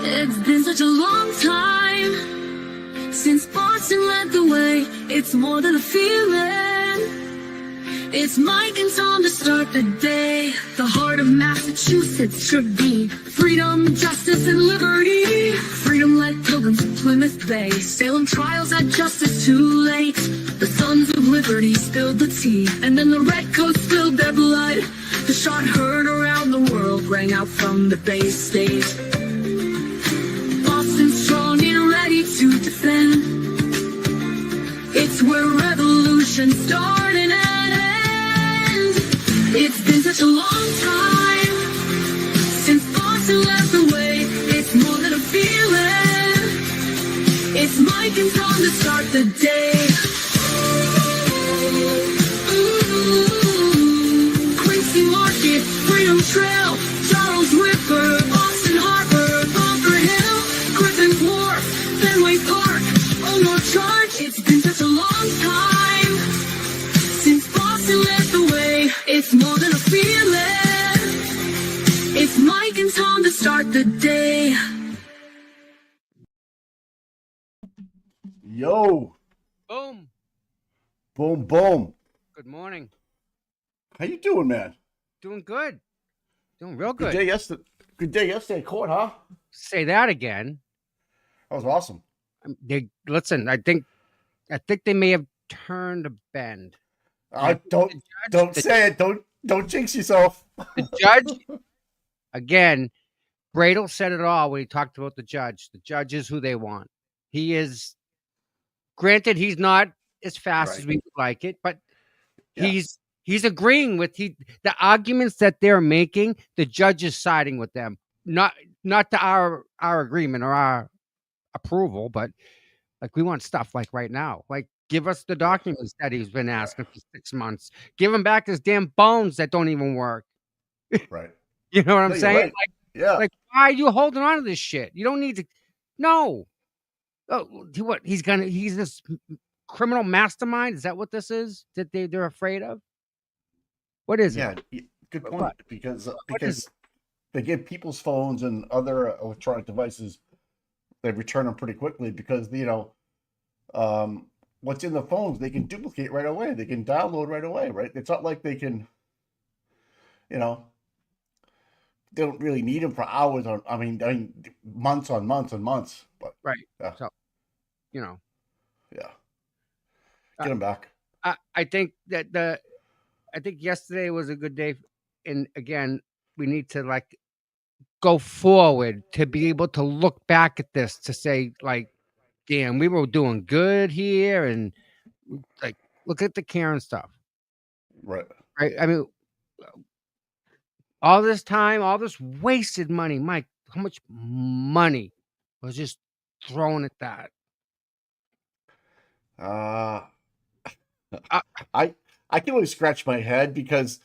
It's been such a long time since Boston led the way. It's more than a feeling. It's Mike and Tom to start the day. The heart of Massachusetts should be freedom, justice, and liberty. Freedom led pilgrims to Plymouth Bay. Salem trials had justice too late. The sons of liberty spilled the tea, and then the redcoats spilled their blood. The shot heard around the world rang out from the Bay State. Boston strong and ready to defend. It's where revolution started and end. It's been such a long time since Boston led the way. It's more than a feeling. It's Mike and Tom to start the day. Quincy Market, Freedom Trail, Charles River, Boston Harbor, Bunker Hill, Griffin Wharf, Fenway Park, Omar Charge. It's been such a long time since Boston led the way. It's more than a feeling. It's Mike and Tom to start the day. Yo. Boom. Boom, boom. Good morning. How you doing, man? Doing good. Doing real good. Good day yesterday at court, huh? Say that again. That was awesome. Listen, I think they may have turned a bend. Don't say it. Don't jinx yourself. The judge, again, Bradel said it all when he talked about the judge. The judge is who they want. He is, granted, he's not as fast as we would like it, but Yeah. he's agreeing with the arguments that they're making. The judge is siding with them, not to our agreement or our approval, but like we want stuff like right now. Like give us the documents that he's been asking for 6 months. Give him back his damn bones that don't even work. Right. You know what I'm No, you're saying? right. Like why are you holding on to this shit? You don't need to. No. Oh, what he's this criminal mastermind? Is that what this is that they're afraid of? What is it? Yeah, good point. Because they get people's phones and other electronic devices, they return them pretty quickly because what's in the phones they can duplicate right away. They can download right away, right? It's not like they can, they don't really need them for hours on. I mean, months on months and months. But right. Yeah. So, Yeah. Get them back. I think that I think yesterday was a good day, and again, we need to like go forward to be able to look back at this to say like, damn, we were doing good here, and like look at the Karen stuff. Right. I mean, all this time, all this wasted money, Mike. How much money was just thrown at that? I can only scratch my head because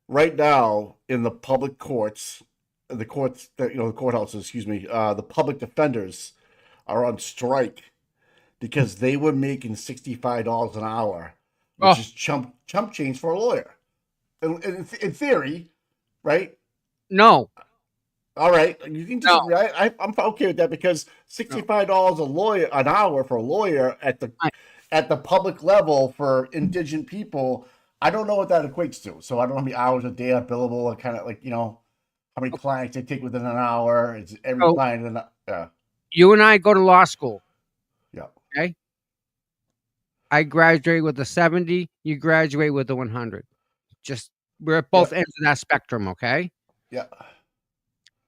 right now in the public courts, the courthouses, the public defenders are on strike because they were making $65 an hour, which is chump change for a lawyer. In theory, right? No. All right, you can disagree. No. I'm okay with that because $65 an hour for a lawyer at the public level for indigent people, I don't know what that equates to. So I don't know how many hours a day are billable and kind of like, how many clients they take within an hour. It's every client. You and I go to law school. Yeah. Okay. I graduate with a 70. You graduate with a 100. Just we're at both ends of that spectrum. Okay. Yeah.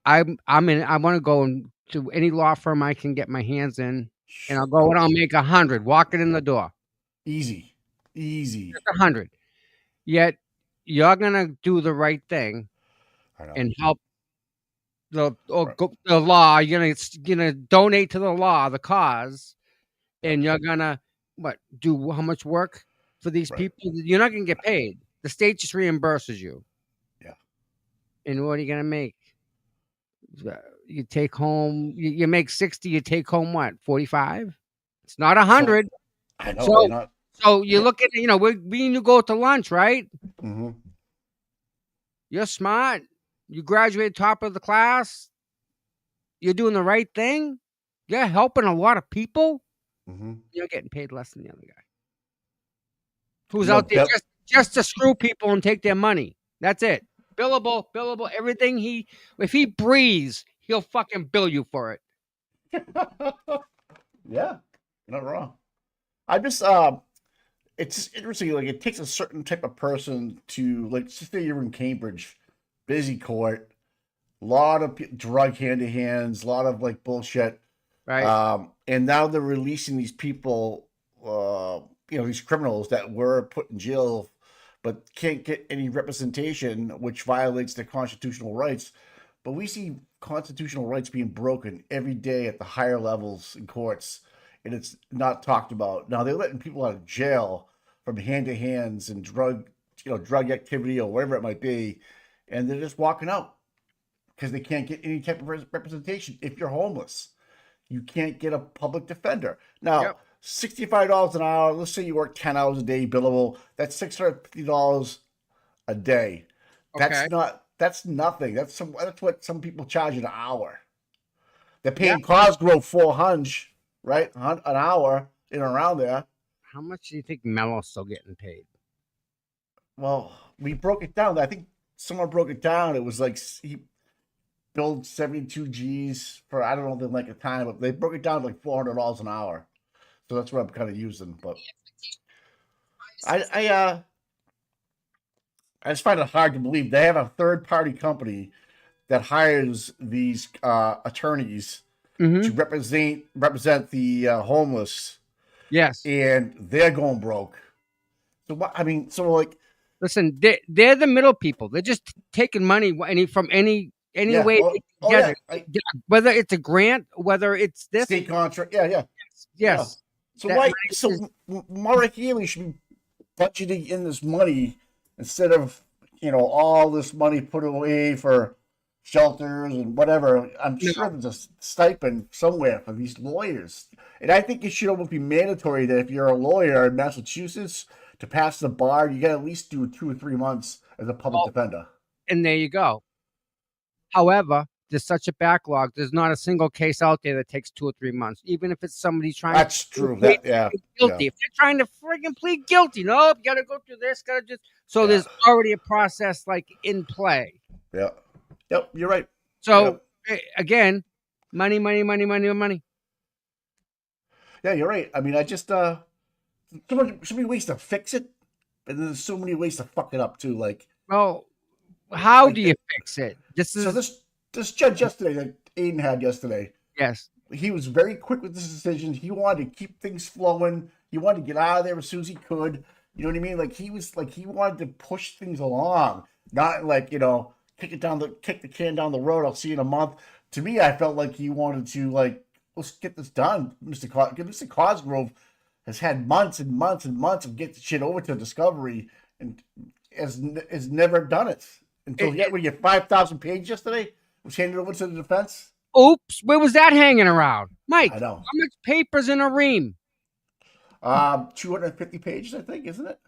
I want to go to any law firm I can get my hands in, and I'll go and I'll make 100 walking in the door. Easy. Just 100. Yet you're gonna do the right thing and help the law. You're gonna donate to the law, the cause, and you're gonna do how much work for these people? You're not gonna get paid. The state just reimburses you. Yeah. And what are you gonna make? You take home. You make 60. You take home what? 45. It's not 100. I know. So you look at you go to lunch, right? Mm-hmm. You're smart. You graduate top of the class. you're doing the right thing. You're helping a lot of people. Mm-hmm. You're getting paid less than the other guy who's You know, out there just to screw people and take their money. That's it. Billable, everything. If he breathes, he'll fucking bill you for it. Yeah, you're not wrong. I just it's just interesting. Like, it takes a certain type of person to, like, just say you're in Cambridge, busy court, a lot of drug hand to hands, a lot of like bullshit. Right. And now they're releasing these people, these criminals that were put in jail, but can't get any representation, which violates their constitutional rights. But we see constitutional rights being broken every day at the higher levels in courts, and it's not talked about. Now they're letting people out of jail from hand to hands and drug activity or whatever it might be, and they're just walking out because they can't get any type of representation. If you're homeless, you can't get a public defender. Now, Yep. $65 an hour, let's say you work 10 hours a day billable, that's $650 a day. Okay. That's nothing. That's what some people charge an hour. They're paying Cosgrove $400, right? An hour in and around there. How much do you think Melo's still getting paid? Well, we broke it down. I think someone broke it down. It was like he billed 72 G's for, I don't know the length of time, but they broke it down to like $400 an hour. So that's what I'm kind of using. But I just find it hard to believe they have a third party company that hires these attorneys to represent the homeless. Yes. And they're going broke. So what? I mean, so like, listen, they're the middle people. They're just taking money from any way they can get it. Whether it's a grant, whether it's this state contract. Yeah. Yes. So why? So Mara Healy should be budgeting in this money instead of all this money put away for shelters and whatever. I'm sure there's a stipend somewhere for these lawyers, and I think it should almost be mandatory that if you're a lawyer in Massachusetts to pass the bar, you got to at least do 2 or 3 months as a public defender. And there you go. However, there's such a backlog. There's not a single case out there that takes 2 or 3 months, even if it's somebody trying. That's true. Guilty. Yeah. If they're trying to friggin' plead guilty, nope, you got to go through this. Got to just there's already a process like in play. Yeah. Yep. You're right. So again, money. Yeah, you're right. I mean, I just so many ways to fix it, and there's so many ways to fuck it up too. Like, well, how do you fix it? This judge yesterday that Aiden had yesterday. Yes, he was very quick with this decision. He wanted to keep things flowing. He wanted to get out of there as soon as he could. You know what I mean? Like, he wanted to push things along, not like kick the can down the road. I'll see you in a month. To me, I felt like he wanted to let's get this done. Mr. Cosgrove has had months and months and months of getting shit over to Discovery and has never done it until we get 5,000 pages yesterday. Was handed over to the defense. Oops, where was that hanging around, Mike? I know. How much paper's in a ream? 250 pages, I think, isn't it?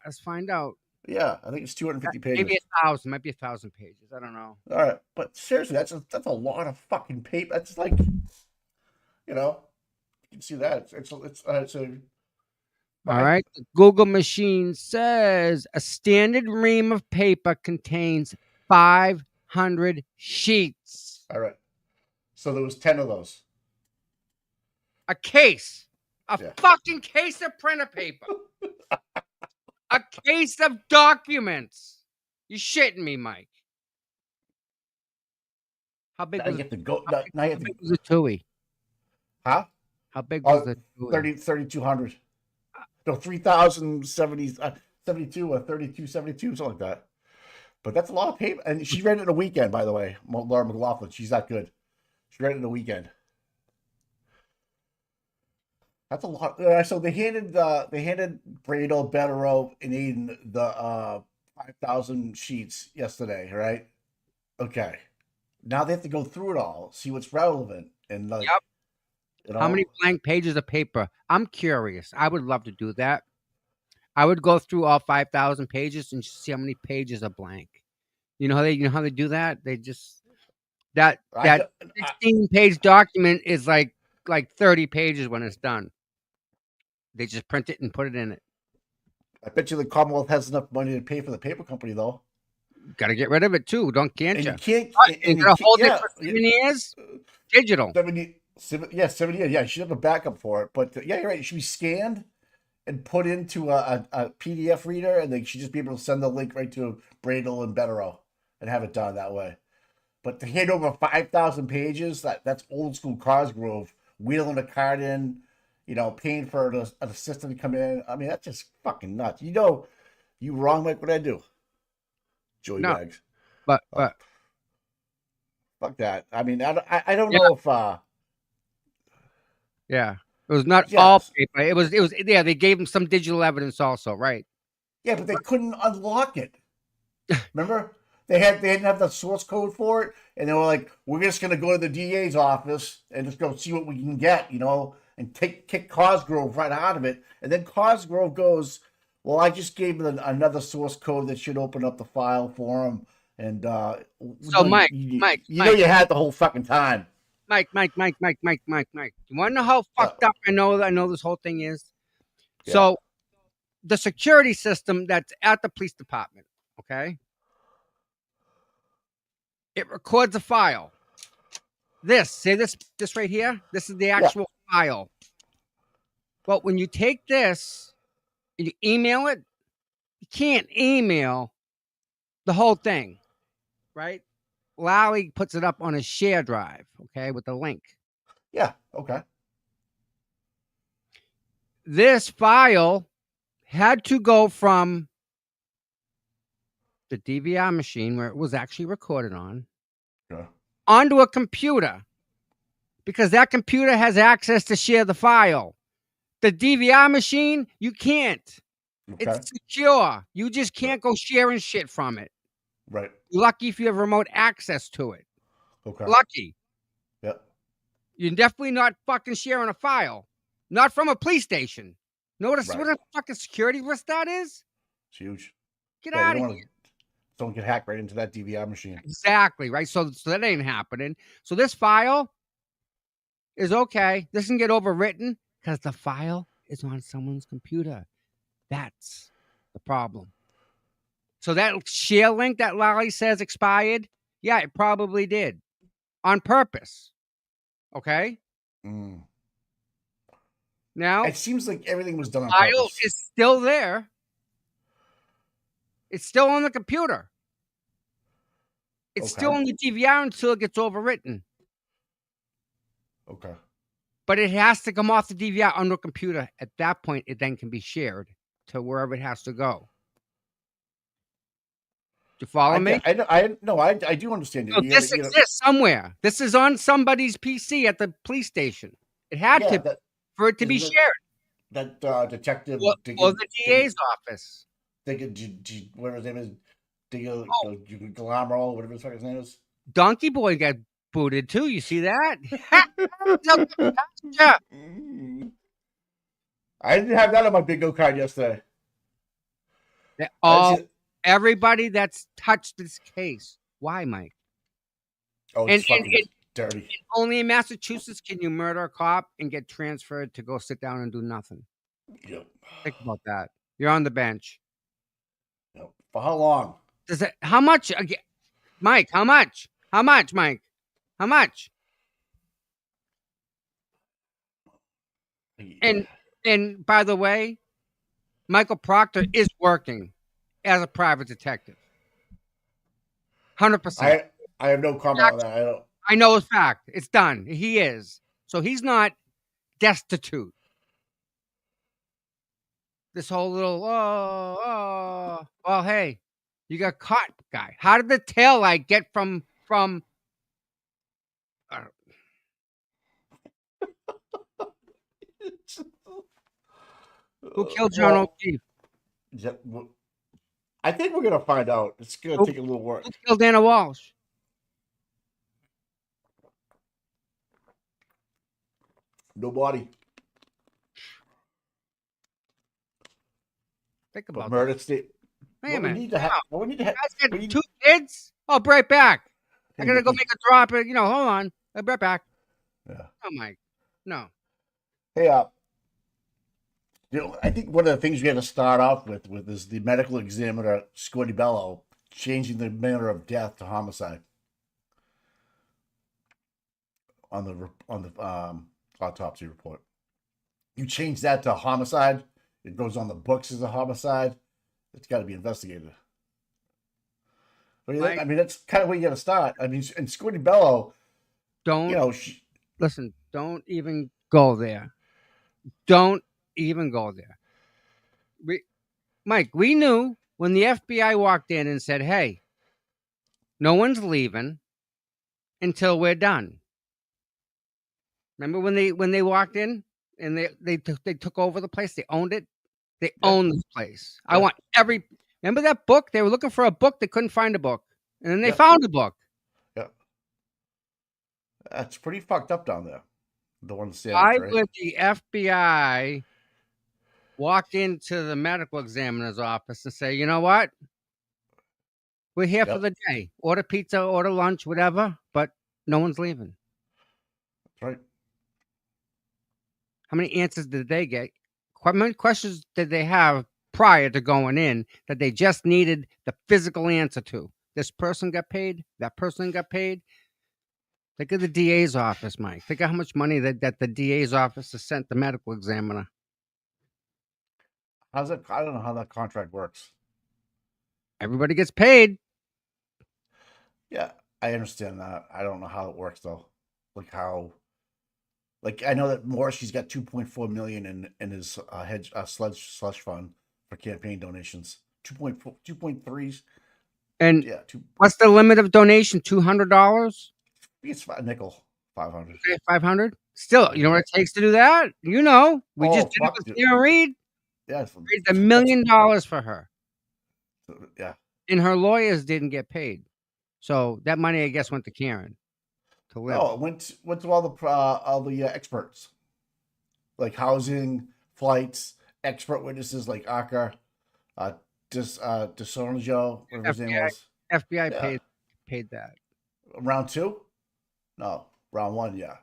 Let's find out. Yeah, I think it's 250 pages. Maybe 1,000. Might be 1,000 pages. I don't know. All right, but seriously, that's a lot of fucking paper. That's like, you can see that it's a. All right. The Google machine says a standard ream of paper contains 500 sheets. All right. So there was 10 of those. A case. Fucking case of printer paper. A case of documents. You shitting me, Mike? How big was it? How big was the TUI? Huh? How big was the TUI? 3,200. No, 3,070, 72 or 3,272, something like that. But that's a lot of paper. And she read it in a weekend, by the way. Laura McLaughlin. She's that good. She read it in a weekend. That's a lot. So they handed Brado, Bettero, and Aiden the 5,000 sheets yesterday, right? Okay. Now they have to go through it all, see what's relevant, and how many blank pages of paper? I'm curious. I would love to do that. I would go through all 5,000 pages and see how many pages are blank. You know how they do that? They just That I, that I, 16-page document is like 30 pages when it's done. They just print it and put it in it. I bet you the Commonwealth has enough money to pay for the paper company though. Got to get rid of it too, can't And you? you can't, You and you got to can't, hold it yeah, for 7 years. Digital. 70 years. Yeah, you should have a backup for it. But yeah, you're right. It should be scanned and put into a PDF reader, and they should just be able to send the link right to Bradle and Betterow and have it done that way. But to hand over 5,000 pages, that's old school Cosgrove, wheeling a card in, paying for an assistant to come in. I mean, that's just fucking nuts. You wrong, Mike. What I do? Joey No, bags. but Fuck that. I mean, I don't yeah, know if yeah. It was not all yes, paper. It was yeah. They gave them some digital evidence also, right? yeah, but they couldn't unlock it. Remember? They didn't have the source code for it, and they were like, "We're just gonna go to the DA's office and just go see what we can get," and kick Cosgrove right out of it. And then Cosgrove goes, "Well, I just gave them another source code that should open up the file for him." And So Mike, you had the whole fucking time. Mike. You want to know how fucked up I know this whole thing is? Yeah. So the security system that's at the police department, okay? It records a file. This right here, this is the actual file. But when you take this and you email it, you can't email the whole thing, right? Lally puts it up on a share drive, okay, with the link. Yeah, okay. This file had to go from the DVR machine where it was actually recorded on onto a computer, because that computer has access to share the file. The DVR machine, you can't. Okay. It's secure. You just can't go sharing shit from it. Right. Lucky if you have remote access to it. Okay. Lucky. Yep. You're definitely not fucking sharing a file. Not from a police station. Notice what a fucking security risk that is? It's huge. Get out of here. Someone can hack right into that DVR machine. Exactly, right? So that ain't happening. So this file is okay. This can get overwritten because the file is on someone's computer. That's the problem. So that share link that Lally says expired, yeah, it probably did. On purpose. Okay? Mm. Now, it seems like everything was done on file purpose. is still there. It's still on the computer. It's still on the DVR until it gets overwritten. Okay. But it has to come off the DVR onto a computer. At that point, it then can be shared to wherever it has to go. Do you follow me? I do understand it. So this exists somewhere. This is on somebody's PC at the police station. It had to for it to be shared. That detective or the DA's office. Whatever his name is, Glamour, whatever his name is. Donkey Boy got booted too. You see that? Yeah. I didn't have that on my bingo card yesterday. Everybody that's touched this case. Why, Mike? Oh, it's fucking dirty. Only in Massachusetts can you murder a cop and get transferred to go sit down and do nothing. Yep. Think about that. You're on the bench. Yep. For how long? How much? Mike, how much? How much, Mike? How much? And by the way, Michael Proctor is working as a private detective. 100%. I have no comment on that. I know it's fact. It's done. He is. So he's not destitute. This whole little, well, hey, you got caught, guy. How did the tail light get from who killed John O'Keefe? I think we're gonna find out. It's gonna take a little work. Who killed Anna Walsh? Nobody. Think about murder state. Wait a minute. We need to have. You guys got 2 kids? I'll be right back. I gotta go make a drop. Hold on. I'll be right back. Yeah. Oh, Mike. No. Hey, I think one of the things we had to start off with is the medical examiner Scotty Bello changing the manner of death to homicide on the autopsy report. You change that to homicide, it goes on the books as a homicide. It's got to be investigated. What do you think? I mean, that's kind of where you got to start. I mean, and Scotty Bello, listen. Don't even go there. Don't even go there. Mike, we knew when the FBI walked in and said, "Hey, no one's leaving until we're done." Remember when they walked in and they took over the place? They owned it. They own this place. I want remember that book? They were looking for a book. They couldn't find a book. And then they found a book. Yeah. That's pretty fucked up down there. The one Why would the FBI walk into the medical examiner's office and say, you know what? We're here for the day. Order pizza, order lunch, whatever, but no one's leaving. That's right. How many answers did they get? How many questions did they have prior to going in that they just needed the physical answer to? This person got paid. That person got paid. Think of the DA's office, Mike. Think of how much money that the DA's office has sent the medical examiner. How's it? I don't know how that contract works. Everybody gets paid. Yeah, I understand that. I don't know how it works though. Like I know that Morrissey's got 2.4 million in his slush fund for campaign donations. 2.3. And what's the limit of donation? $200? It's a nickel. 500. Okay, 500. Still, you know what it takes to do that? We just did it with Karen Reed. Yeah, raised $1 million for her. Yeah, and her lawyers didn't get paid, so that money, I guess, went to Karen to live. No, it went to all the experts, like housing, flights, expert witnesses like Aka, DeSornjo, whatever his name was. FBI paid that. Round 2? No, round 1. Yeah.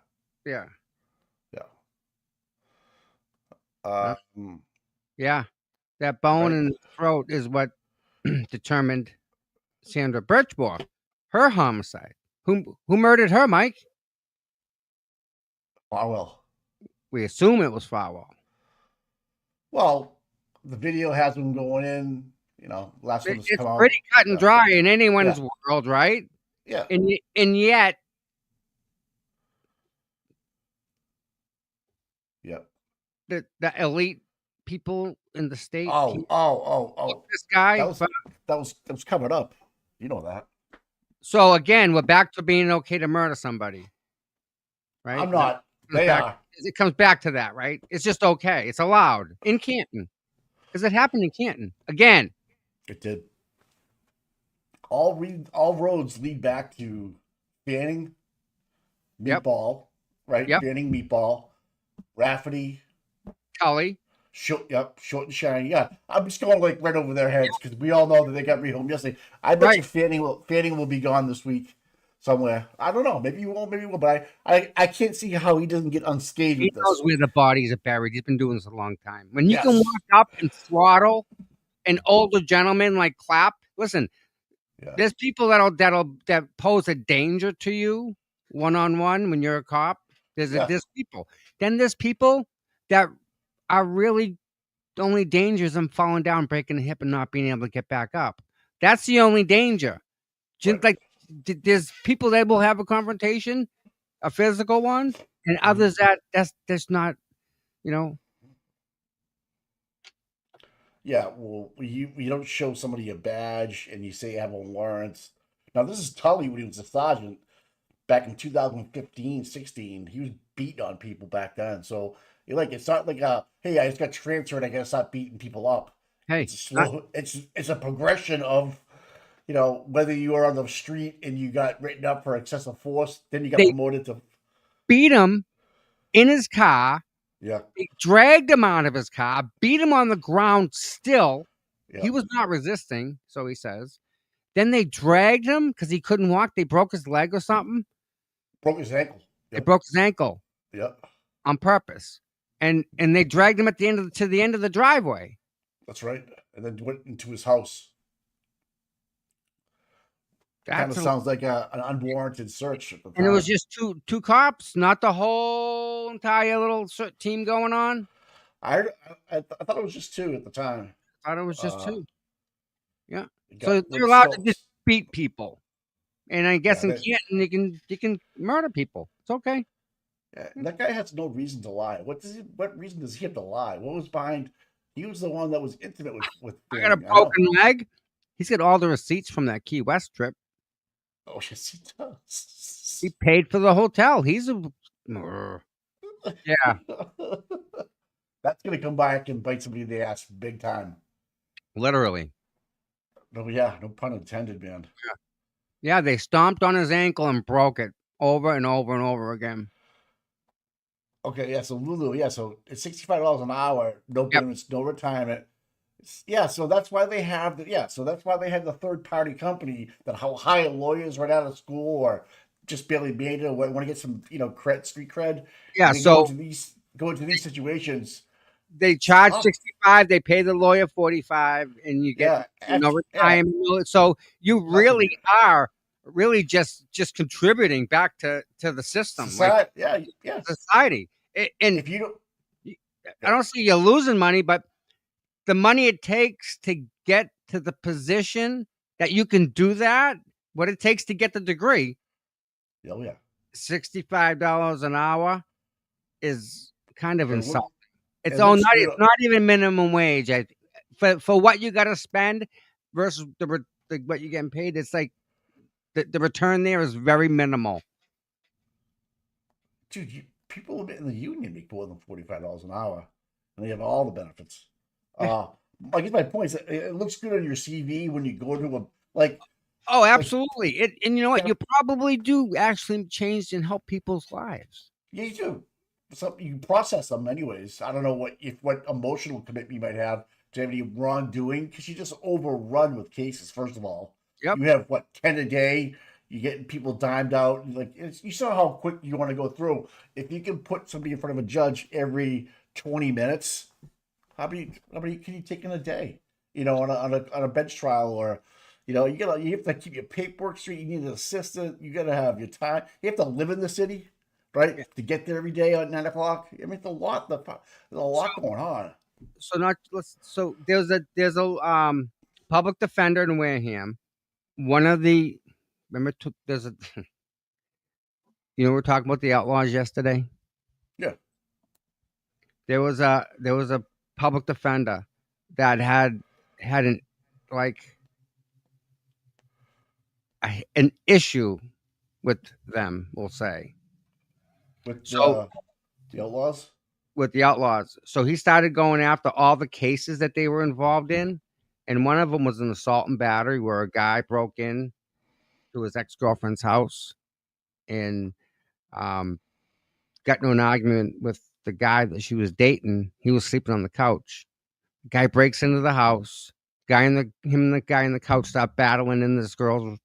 Yeah. Yeah. That bone in the throat is what determined Sandra Birchmore, her homicide. Who murdered her, Mike? Farwell. We assume it was Farwell. Well, the video has him going in. Last one it's pretty cut and dry in anyone's world, right? Yeah. And yet, the elite people in the state. This guy. That was covered up. You know that. So again, we're back to being okay to murder somebody, right? I'm not. They are. It comes back to that, right? It's just okay. It's allowed in Canton because it happened in Canton again. It did. All roads lead back to Fanning, Meatball, right? Yep. Fanning, Meatball, Rafferty, Tully. Short and shiny. Yeah, I'm just going right over their heads because we all know that they got rehome yesterday. I bet you Fanning will be gone this week somewhere. I don't know. Maybe you won't. Maybe you will. But I can't see how he doesn't get unscathed. He knows where the bodies are buried. He's been doing this a long time. When you can walk up and throttle an older gentleman like Clapp, listen. There's people that pose a danger to you one-on-one when you're a cop. There's people. Then there's people that are really the only danger is them falling down, breaking a hip, and not being able to get back up. That's the only danger. Like there's people that will have a confrontation, a physical one, and others that's not, Yeah, well, you don't show somebody a badge and you say you have a warrant. Now, this is Tully when he was a sergeant back in 2015, 16. He was beating on people back then. So, it's not like hey, I just got transferred, I gotta stop beating people up. Hey, it's a progression of, whether you are on the street and you got written up for excessive force, then you got promoted to beat him in his car. Yeah. They dragged him out of his car, beat him on the ground still. Yeah. He was not resisting, so he says. Then they dragged him because he couldn't walk. They broke his leg or something. Broke his ankle. They broke his ankle. Yep. On purpose, and they dragged him at the end to the end of the driveway. That's right, and then went into his house. Kind of sounds like an unwarranted search at the time. And it was just two cops, not the whole entire little team going on. I thought it was just two at the time. I thought it was just two. Yeah, so they're allowed to just beat people, and I guess in Canton you can murder people. It's okay. Yeah, that guy has no reason to lie. What reason does he have to lie? What was behind? He was the one that was intimate with. I got a broken leg. He's got all the receipts from that Key West trip. Oh yes, he does. He paid for the hotel. He's a yeah. That's gonna come back and bite somebody in the ass big time. Literally. No, yeah, no pun intended, man. Yeah, they stomped on his ankle and broke it over and over and over again. Okay, yeah, so Lulu, yeah, so it's $65 an hour, no payments, no retirement. Yeah, so that's why they have the third party company that hire lawyers right out of school or just barely made it or want to get some, street cred. Yeah, so go into these situations. They charge $65, they pay the lawyer $45, and you get retirement. Yeah. So you really are just contributing back to the system, society, society. And if you don't, I don't see you losing money, but the money it takes to get to the position that you can do that, what it takes to get the degree. Oh yeah, $65 an hour is kind of insulting. It's not even minimum wage. For what you got to spend versus what you're getting paid, it's like the return there is very minimal. Dude, people in the union make more than $45 an hour, and they have all the benefits. I guess my point is it looks good on your CV when you go to Oh, absolutely. And you know what? You probably do actually change and help people's lives. Yeah, you do. So you process them anyways. I don't know what emotional commitment you might have to have any wrongdoing because you just overrun with cases. First of all, you have 10 a day. You're getting people dimed out. You saw how quick you want to go through. If you can put somebody in front of a judge every 20 minutes, how many can you take in a day? On a bench trial or. You have to keep your paperwork straight. You need an assistant. You got to have your time. You have to live in the city, right? To get there every day at 9 o'clock. I mean, there's a lot going on. So there's a public defender in Wareham. One of the we're talking about the outlaws yesterday. Yeah. There was a public defender that had an issue with them, we'll say. With the outlaws? With the outlaws. So he started going after all the cases that they were involved in. And one of them was an assault and battery where a guy broke in to his ex-girlfriend's house and got into an argument with the guy that she was dating. He was sleeping on the couch. The guy breaks into the house. Him and the guy in the couch start battling in this girl's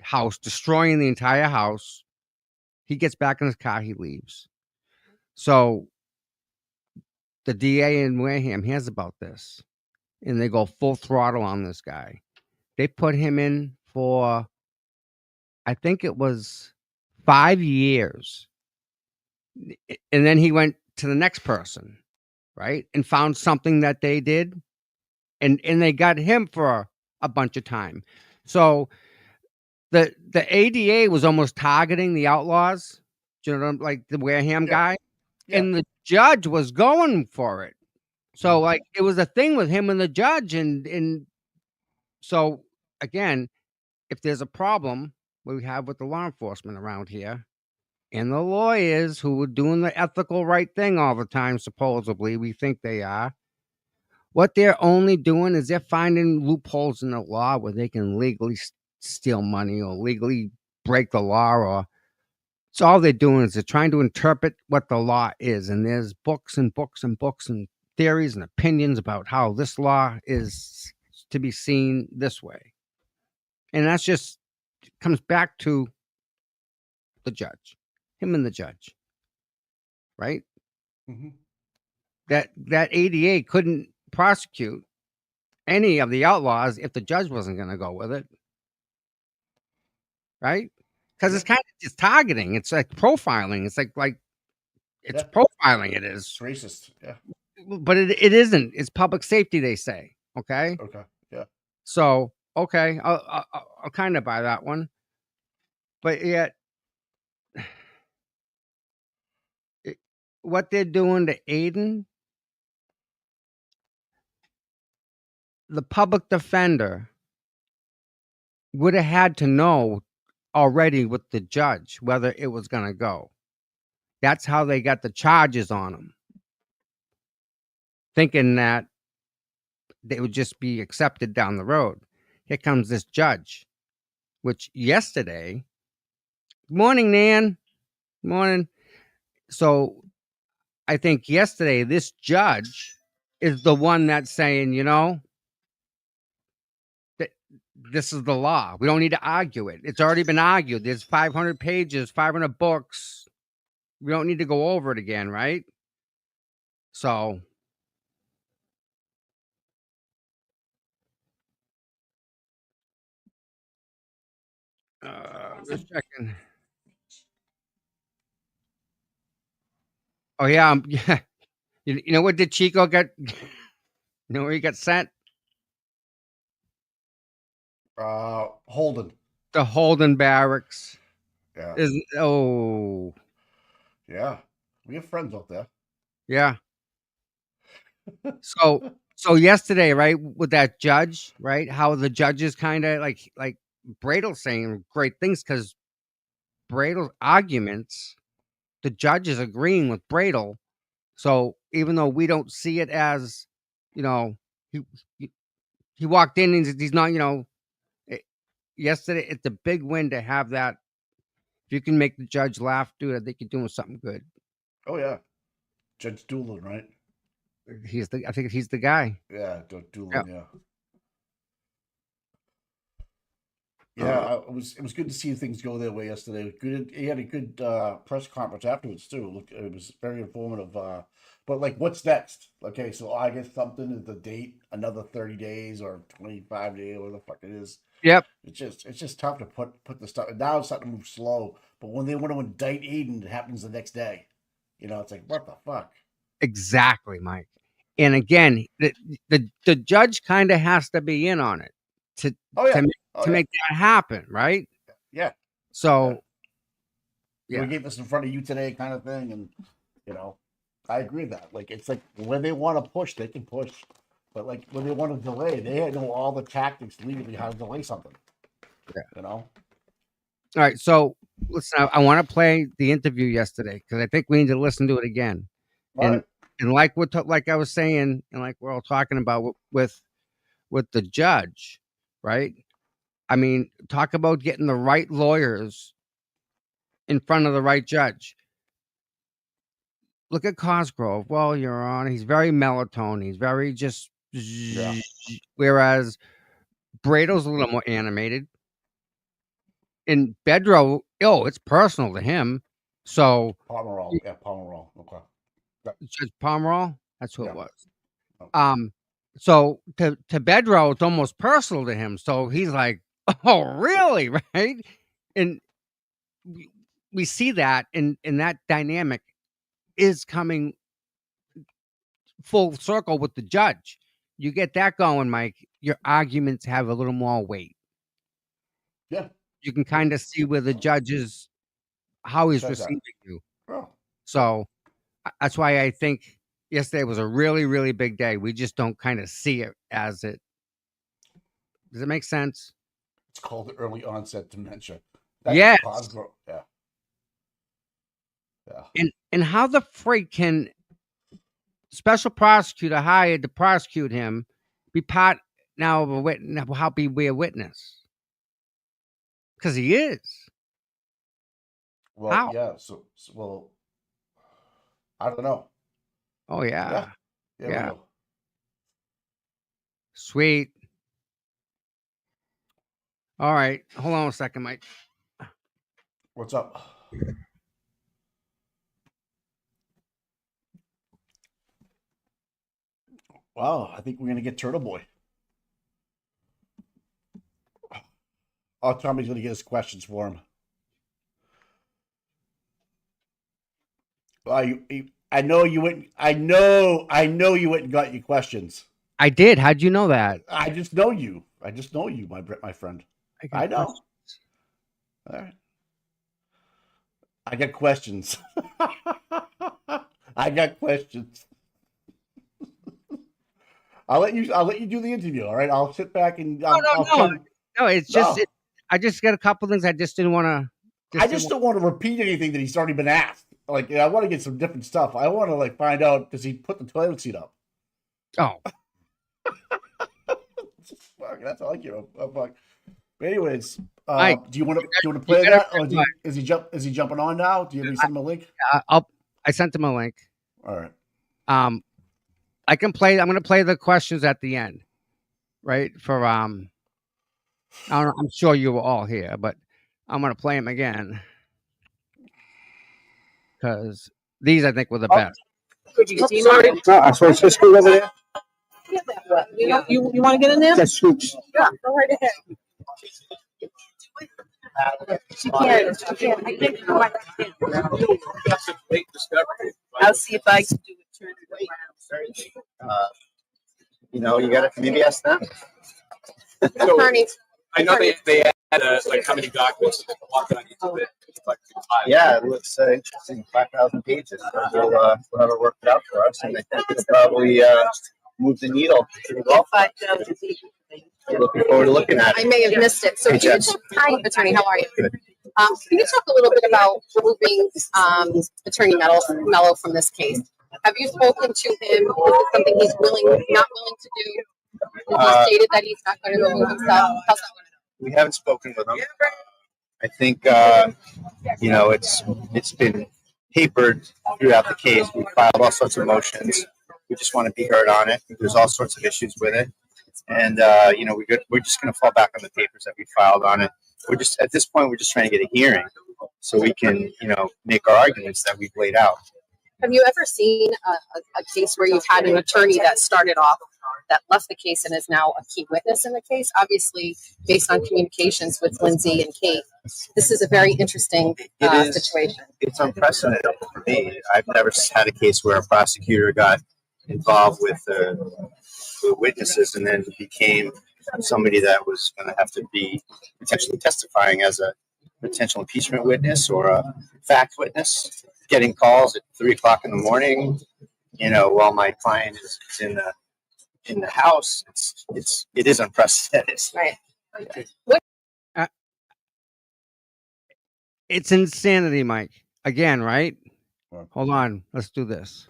house, destroying the entire house. He gets back in his car, he leaves. So the DA in Wareham hears about this and they go full throttle on this guy. They put him in for, I think it was 5 years. And then he went to the next person, right? And found something that they did. And they got him for a bunch of time. So the ADA was almost targeting the outlaws, like the Wareham guy, and the judge was going for it. So it was a thing with him and the judge, and so again, if there's a problem we have with the law enforcement around here, and the lawyers who are doing the ethical right thing all the time, supposedly we think they are, what they're only doing is they're finding loopholes in the law where they can legally steal money or legally break the law, or so all they're doing is they're trying to interpret what the law is. And there's books and books and books and theories and opinions about how this law is to be seen this way. And that's just comes back to the judge, him and the judge, right? Mm-hmm. That ADA couldn't prosecute any of the outlaws if the judge wasn't going to go with it, right? Because Yeah. it's kind of just targeting. It's like profiling. It's like it's Yeah. profiling. It It's is, racist. Yeah. but it isn't. It's public safety. They say, okay. Okay. Yeah. So okay, I'll kind of buy that one, but yet it, what they're doing to Aiden, the public defender would have had to know already with the judge whether it was going to go. That's how they got the charges on him, thinking that they would just be accepted down the road. Here comes this judge, which yesterday, morning, Nan, morning. So I think yesterday, this judge is the one that's saying, that this is the law. We don't need to argue it. It's already been argued. There's 500 pages, 500 books. We don't need to go over it again, right? So, just checking. Oh yeah, yeah. You know what did Chico get? You know where he got sent? Holden. The Holden Barracks. Yeah. Oh Yeah. We have friends out there. yeah. So yesterday, right, with that judge, right? How the judges kind of like Bradle saying great things because Bradle's arguments, the judge is agreeing with Bradle. So even though we don't see it as, you know, he he, he walked in and he's not, it, yesterday it's a big win to have that. If you can make the judge laugh, dude, I think you're doing something good. Oh yeah. Judge Doolin, right? I think he's the guy. Yeah, Yeah. Doolin, yeah. Yeah, Uh, it was good to see things go their way yesterday. Good, he had a good press conference afterwards too. Look, it was very informative. But like, what's next? Okay, so August something is the date. Another 30 days or 25 days, whatever the fuck it is. yep. It's just tough to put the stuff. Now it's starting to move slow. But when they want to indict Aiden, it happens the next day. It's like what the fuck. Exactly, Mike. And again, the judge kind of has to be in on it to Oh yeah, oh to yeah, make that happen, right? yeah, yeah. So We yeah, gave this in front of you today, kind of thing, and you know, I agree with that. Like it's like when they want to push, they can push, but like when they want to delay, they know all the tactics legally how to delay something. yeah. You know. All right. So listen, I want to play the interview yesterday because I think we need to listen to it again. All And right. and like like I was saying, and like we're all talking about with the judge, right? I mean, talk about getting the right lawyers in front of the right judge. Look at Cosgrove. Well, Your Honor, he's very melatonin. He's very just. Yeah. Whereas Brado's a little more animated. And Bedro, it's personal to him. So Pomerol. Yeah, Pomerol. Okay. Yeah. Judge Pomerol, that's who it Yeah. was. Oh. So to Bedro, it's almost personal to him. So he's like, "Oh, really?" Right? And we see that, and that dynamic is coming full circle with the judge. You get that going, Mike. Your arguments have a little more weight. Yeah. You can kind of see where the judge is, how he's Says that. receiving you. Oh. So that's why I think yesterday was a really, really big day. We just don't kind of see it as it. Does it make sense? It's called early onset dementia. That's Yes. Cosgrove. Yeah. Yeah. And how the freak can special prosecutor hired to prosecute him be part now of a witness? How be a witness? Because he is. Well, How? yeah. So well, I don't know. Oh Yeah. yeah, There we yeah. go. Sweet. All right, hold on a second, Mike. What's up? Wow, I think we're gonna get Turtleboy. Oh, Tommy's gonna get his questions for him. I know you went. I know you went and got your questions. I did. How'd you know that? I just know you. My friend. I know. Questions. All right. I got questions. I got questions. I'll let you do the interview. All right. I'll sit back and No. It's just No. I just got a couple things I just didn't want to. I just don't want to repeat anything that he's already been asked. Like, I want to get some different stuff. I want to find out, does he put the toilet seat up? Oh, Fuck, that's all I care about. Fuck. But anyways, Mike, do you want to play better that, or is he jumping on now? Do you send him a link? I sent him a link. All right. I can play. I'm going to play the questions at the end, right? For I'm sure you were all here, but I'm going to play them again because these I think were the best. Could you see it? No, I saw Cisco over there. You want to get in there? That's Scoops. Yeah, go right ahead. She can. She can. I think I'll see if I can do it. Turn it around. You got to maybe ask them. Attorney. I know they had how many documents that walk on each of it. Yeah, it looks interesting. 5,000 pages. We'll have it worked out for us, and I think it'll probably move the needle pretty well. 5,000 people. Looking forward to looking at it. I may have missed it. So, hi, attorney. How are you? Can you talk a little bit about removing attorney Mello from this case? Have you spoken to him? Is it something he's not willing to do? He stated that he's not going to remove himself. How's that going? We haven't spoken with him. I think it's been papered throughout the case. We filed all sorts of motions. We just want to be heard on it. There's all sorts of issues with it, and we're just going to fall back on the papers that we filed on it. We're just at this point we're just trying to get a hearing so we can make our arguments that we've laid out. Have you ever seen a case where you've had an attorney that started off, that left the case and is now a key witness in the case? Obviously, based on communications with Lindsay and Kate, this is a very interesting situation. It's unprecedented for me. I've never had a case where a prosecutor got involved with the witnesses and then became somebody that was going to have to be potentially testifying as a potential impeachment witness or a fact witness, getting calls at 3:00 in the morning, while my client is in the house. It is unprecedented. Right. Okay. It's insanity, Mike. Again, right? Hold on. Let's do this.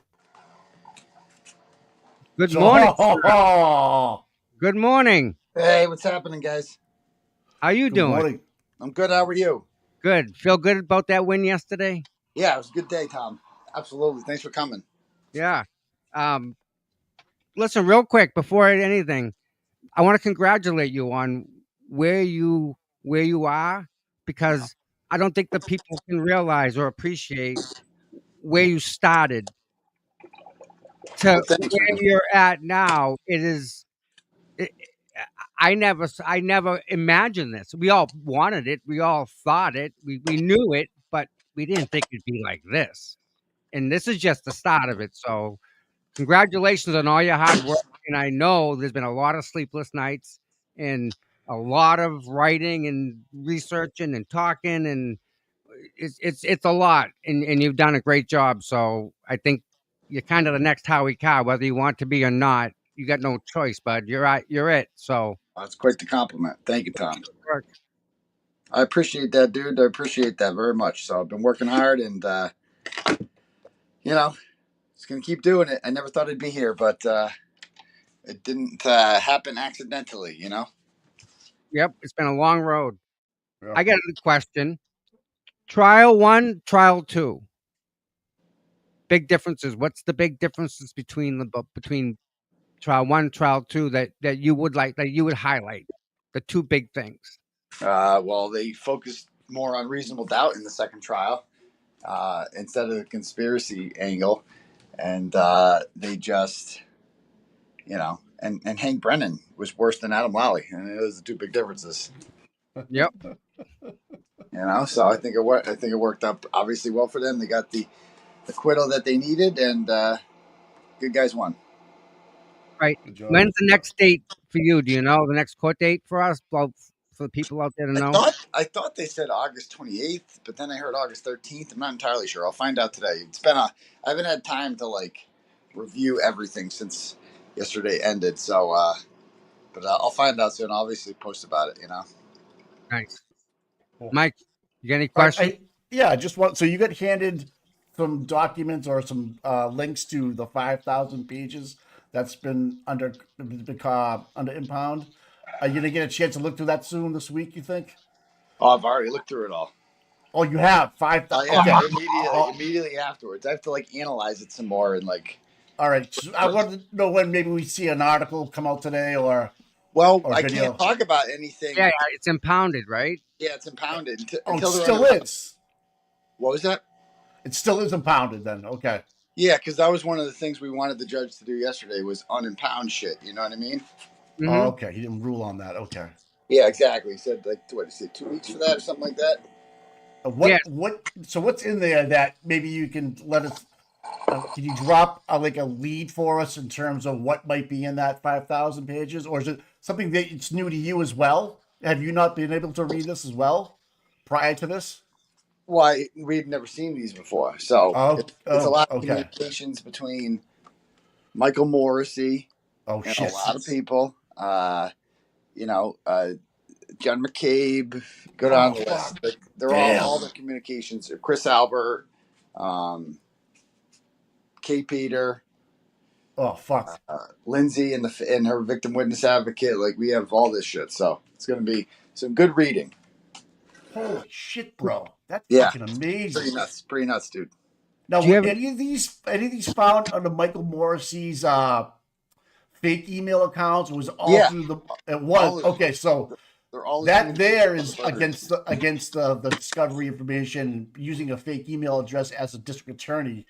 Good morning. Good morning. Hey, what's happening, guys? How you doing? Morning. I'm good. How are you? Good. Feel good about that win yesterday? Yeah, it was a good day, Tom. Absolutely. Thanks for coming. Yeah. Listen, real quick before anything, I want to congratulate you on where you are, because I don't think the people can realize or appreciate where you started to Well, thanks, where man. you're at now. I never imagined this. We all wanted it. We all thought it. We knew it, but we didn't think it'd be like this. And this is just the start of it. So congratulations on all your hard work. And I know there's been a lot of sleepless nights and a lot of writing and researching and talking, and it's a lot. And you've done a great job. So I think you're kind of the next Howie Carr, whether you want to be or not. You got no choice, bud. You're it. So That's quite the compliment. Thank you, Tom. work. I appreciate that, dude. I appreciate that very much. So I've been working hard, and just gonna keep doing it. I never thought I'd be here, but it didn't happen accidentally. Yep, it's been a long road. Yeah. I got a question. Trial 1, trial 2. Big differences. What's the big differences between trial 1, trial 2 that you would highlight? The two big things. Well, they focused more on reasonable doubt in the second trial instead of the conspiracy angle, and they just, and Hank Brennan was worse than Adam Lally, and those are the two big differences. Yep. So I think it worked out obviously well for them. They got the acquittal that they needed, and good guys won. Right. Good job. When's the next date for you? Do you know the next court date for us? Well, for the people out there to know. I thought they said August 28th, but then I heard August 13th. I'm not entirely sure. I'll find out today. I haven't had time to review everything since yesterday ended. So, but I'll find out soon. I'll obviously post about it. Nice. Cool. Mike, you got any All right, questions? yeah, just want. So you got handed some documents or some links to the 5,000 pages that's been under impound. Are you gonna get a chance to look through that soon this week? You think? Oh, I've already looked through it all. Oh, you have 5,000. Yeah, Okay. immediately afterwards. I have to analyze it some more and All right. So I wanted to know when maybe we see an article come out today or I video. can't talk about anything. Yeah, it's impounded, right? Yeah, it's impounded It still is. What was that? It still is impounded then. Okay. Yeah, because that was one of the things we wanted the judge to do yesterday was unimpound shit. You know what I mean? Mm-hmm. Oh, okay. He didn't rule on that. Okay. Yeah, exactly. He said what did he say, 2 weeks for that or something like that? So what's in there that maybe you can let us? Can you drop a lead for us in terms of what might be in that 5,000 pages, or is it something that it's new to you as well? Have you not been able to read this as well prior to this? Well, we've never seen these before, so it's a lot of okay. communications between Michael Morrissey and shit. a lot of people. John McCabe, go down the list. They're all the communications. Chris Albert, Kay Peter. Oh fuck. Lindsay and her victim witness advocate. We have all this shit, so it's going to be some good reading. Holy shit, bro! That's fucking amazing. Pretty nuts, dude. Now, were any of these found under Michael Morrissey's fake email accounts? It was all through the. It was okay. So they're all that there is against the discovery information. Using a fake email address as a district attorney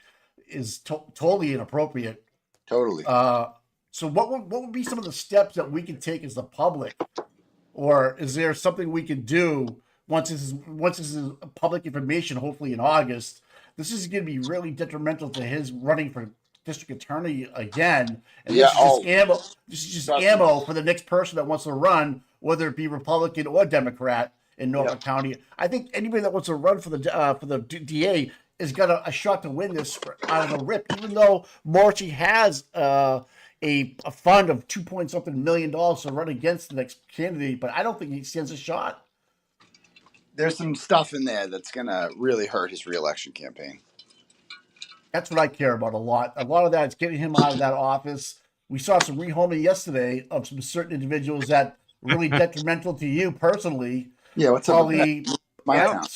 is totally inappropriate. Totally. So what would be some of the steps that we can take as the public, or is there something we could do once this is public information? Hopefully in August, this is going to be really detrimental to his running for district attorney again. And this is just ammo for the next person that wants to run, whether it be Republican or Democrat in Norfolk County. I think anybody that wants to run for the DA has got a shot to win this out of the rip, even though Morrissey has a fund of $2 million to run against the next candidate, but I don't think he stands a shot. There's some stuff in there that's going to really hurt his reelection campaign. That's what I care about a lot. A lot of that is getting him out of that office. We saw some rehoming yesterday of some certain individuals that are really detrimental to you personally. Yeah, what's up with that?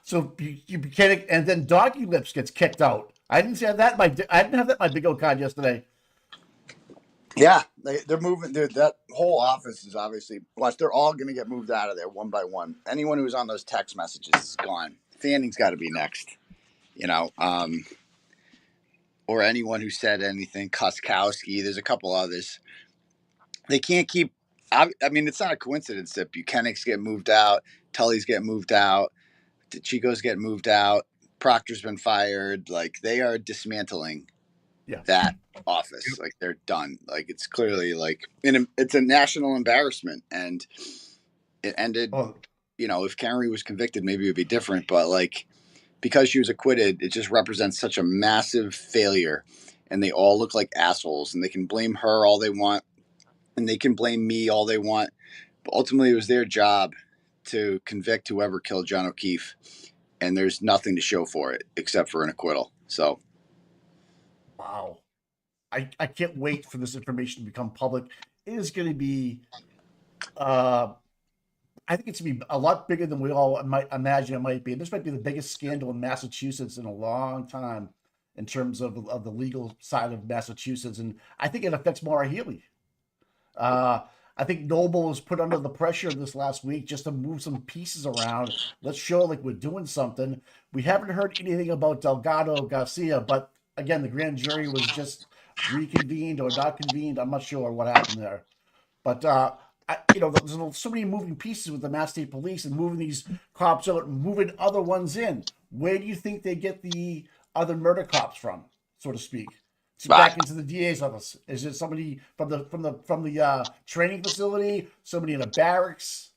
So you became, and then Doggy Lips gets kicked out. I didn't have that in my big O card yesterday. Yeah, they're moving. That whole office is obviously watch. They're all going to get moved out of there one by one. Anyone who was on those text messages is gone. Fanning's got to be next. Or anyone who said anything. Koskowski. There's a couple others. They can't keep. I mean, it's not a coincidence that Buchanan's get moved out, Tully's get moved out, Chico's get moved out, Proctor's been fired. They are dismantling that office. They're done. It's clearly it's a national embarrassment, and it ended. If Kearney was convicted, maybe it would be different, but because she was acquitted, it just represents such a massive failure, and they all look like assholes, and they can blame her all they want, and they can blame me all they want, but ultimately it was their job to convict whoever killed John O'Keefe, and there's nothing to show for it except for an acquittal. So wow, I can't wait for this information to become public. It is going to be I think it's going to be a lot bigger than we all might imagine it might be. This might be the biggest scandal in Massachusetts in a long time in terms of the legal side of Massachusetts, and I think it affects Maura Healey. I I think Noble was put under the pressure this last week just to move some pieces around. Let's show like we're doing something. We haven't heard anything about Delgado Garcia, but again, the grand jury was just reconvened or not convened. I'm not sure what happened there. But there's so many moving pieces with the Mass State Police and moving these cops out and moving other ones in. Where do you think they get the other murder cops from, so to speak? Back into the DA's office. Is it somebody from the training facility? Somebody in a barracks?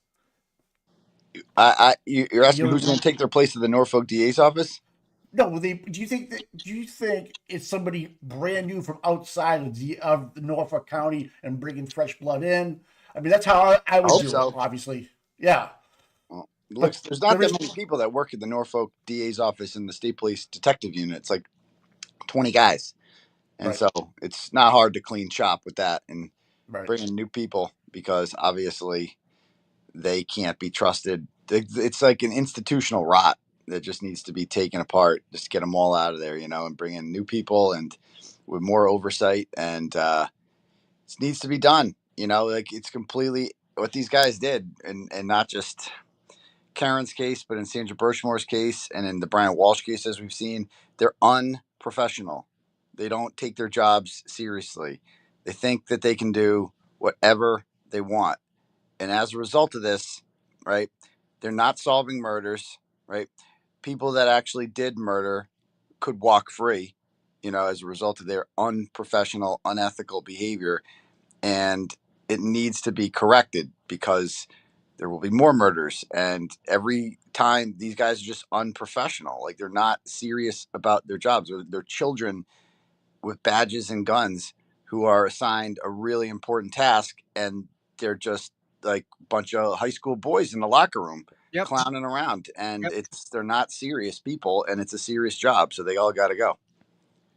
You're asking who's going to take their place at the Norfolk DA's office? No, do you think it's somebody brand new from outside of the Norfolk County and bringing fresh blood in? I mean, that's how I would do it. Obviously, yeah. Well, looks, there's not that many people that work at the Norfolk DA's office in the State Police Detective Unit. It's like 20 guys, and so it's not hard to clean shop with that and bring in new people because obviously they can't be trusted. It's like an institutional rot that just needs to be taken apart, just get them all out of there, and bring in new people and with more oversight. And it needs to be done, like it's completely what these guys did, and not just Karen's case, but in Sandra Birchmore's case and in the Brian Walsh case, as we've seen, they're unprofessional. They don't take their jobs seriously. They think that they can do whatever they want. And as a result of this, right, they're not solving murders, right? People that actually did murder could walk free, as a result of their unprofessional, unethical behavior. And it needs to be corrected because there will be more murders. And every time these guys are just unprofessional, like they're not serious about their jobs, or they're children with badges and guns who are assigned a really important task, and they're just like a bunch of high school boys in the locker room clowning around, and they're not serious people, and it's a serious job, so they all got to go.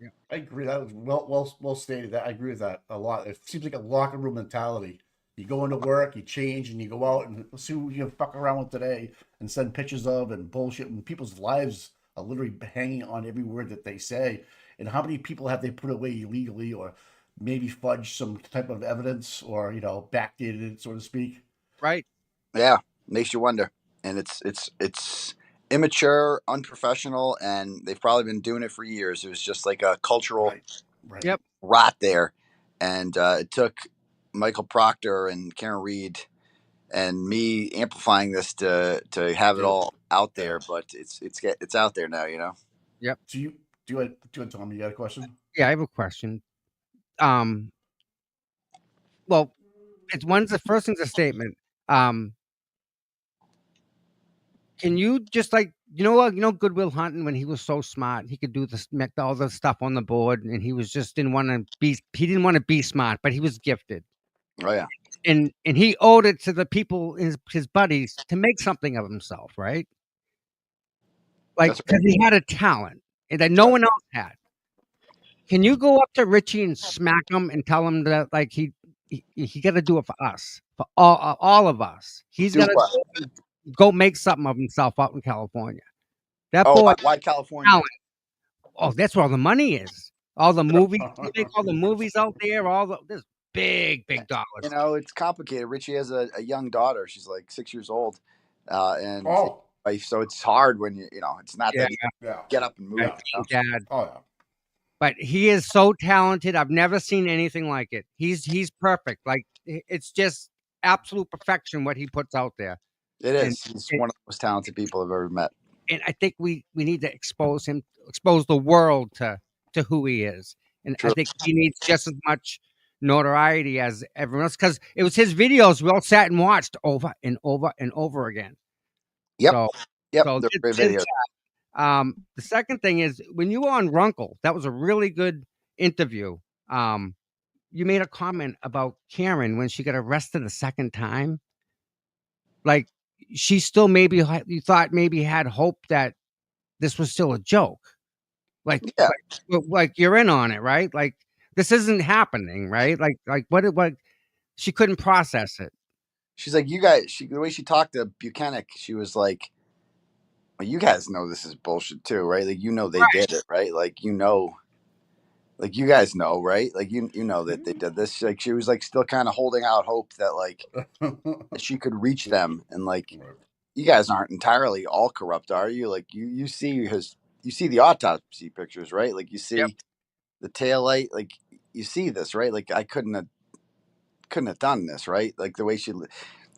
Yeah, I agree. That was well stated. That I agree with that a lot. It seems like a locker room mentality. You go into work, you change, and you go out and see who you fuck around with today, and send pictures of and bullshit. And people's lives are literally hanging on every word that they say. And how many people have they put away illegally, or maybe fudged some type of evidence, or backdated it, so to speak? Right. Yeah, makes you wonder. And it's immature, unprofessional, and they've probably been doing it for years. It was just like a cultural rot there. And it took Michael Proctor and Karen Reed and me amplifying this to have it all out there. But it's out there now, Yep. Do you Tom? You got a question? Yeah, I have a question. Well, the first thing's a statement. Can you just Goodwill Hunting, when he was so smart, he could do all the stuff on the board, and he was just didn't want to be smart, but he was gifted. Oh yeah. And he owed it to the people, his buddies, to make something of himself, right? Like, because he had a talent that no one else had. Can you go up to Richie and smack him and tell him that, like, he got to do it for us, for all of us. He's got to go make something of himself out in California. That boy, why California? Talent. Oh, that's where all the money is. All the movies, you make all the movies out there. There's big dollars. It's complicated. Richie has a young daughter. She's like 6 years old, and so it's hard when it's not that you get up and move. Dad. Oh yeah. But he is so talented. I've never seen anything like it. He's perfect. Like, it's just absolute perfection what he puts out there. It is. He's one of the most talented people I've ever met. And I think we need to expose the world to who he is. And I think he needs just as much notoriety as everyone else, because it was his videos we all sat and watched over and over and over again. Yep. So they're great videos. The second thing is, when you were on Runkle, that was a really good interview. You made a comment about Karen when she got arrested the second time. Like, she still you thought maybe had hope that this was still a joke. Like you're in on it, right? Like, this isn't happening, right? Like what? She couldn't process it. She's like, you guys. The way she talked to Buchanan, she was like, well, you guys know this is bullshit too, right? Like, they did it, right? Like, Like you guys know, right? Like you know that they did this. Like she was like still kind of holding out hope that like that she could reach them, and like you guys aren't entirely all corrupt, are you? Like you see you see the autopsy pictures, right? Like you Yep. see the tail light, like you see this, right? Like I couldn't have done this, right? Like the way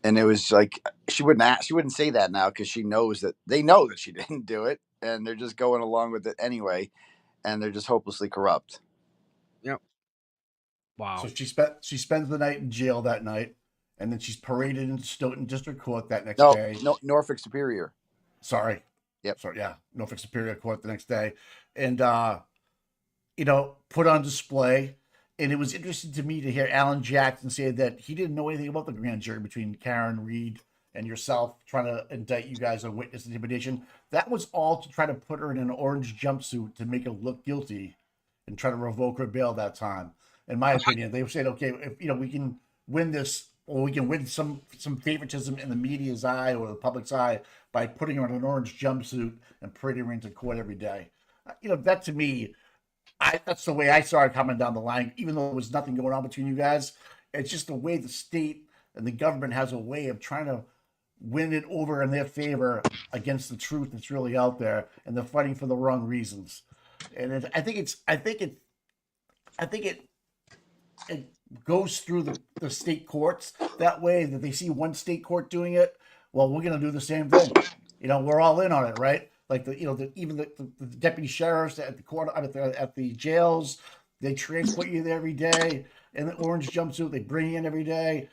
and it was like she wouldn't say that now because she knows that they know that she didn't do it, and they're just going along with it anyway, and they're just hopelessly corrupt. Yep. Wow. So she spends the night in jail that night, and then she's paraded into Stoughton District Court that next day. No, Norfolk Superior. Sorry. Yep. Sorry, yeah, Norfolk Superior Court the next day, and put on display. And it was interesting to me to hear Alan Jackson say that he didn't know anything about the grand jury between Karen Reed and yourself trying to indict you guys on witness intimidation. That was all to try to put her in an orange jumpsuit to make her look guilty and try to revoke her bail that time. In my opinion, they said, okay, if we can win this, or we can win some favoritism in the media's eye or the public's eye by putting her in an orange jumpsuit and parading her into court every day. That to me, that's the way I saw it coming down the line, even though there was nothing going on between you guys. It's just the way the state and the government has a way of trying to win it over in their favor against the truth that's really out there, and they're fighting for the wrong reasons. And I think it goes through the state courts that way, that they see one state court doing it. Well, we're going to do the same thing. We're all in on it, right? Like even the deputy sheriffs at the court at the jails, they transport you there every day in the orange jumpsuit. They bring you in every day.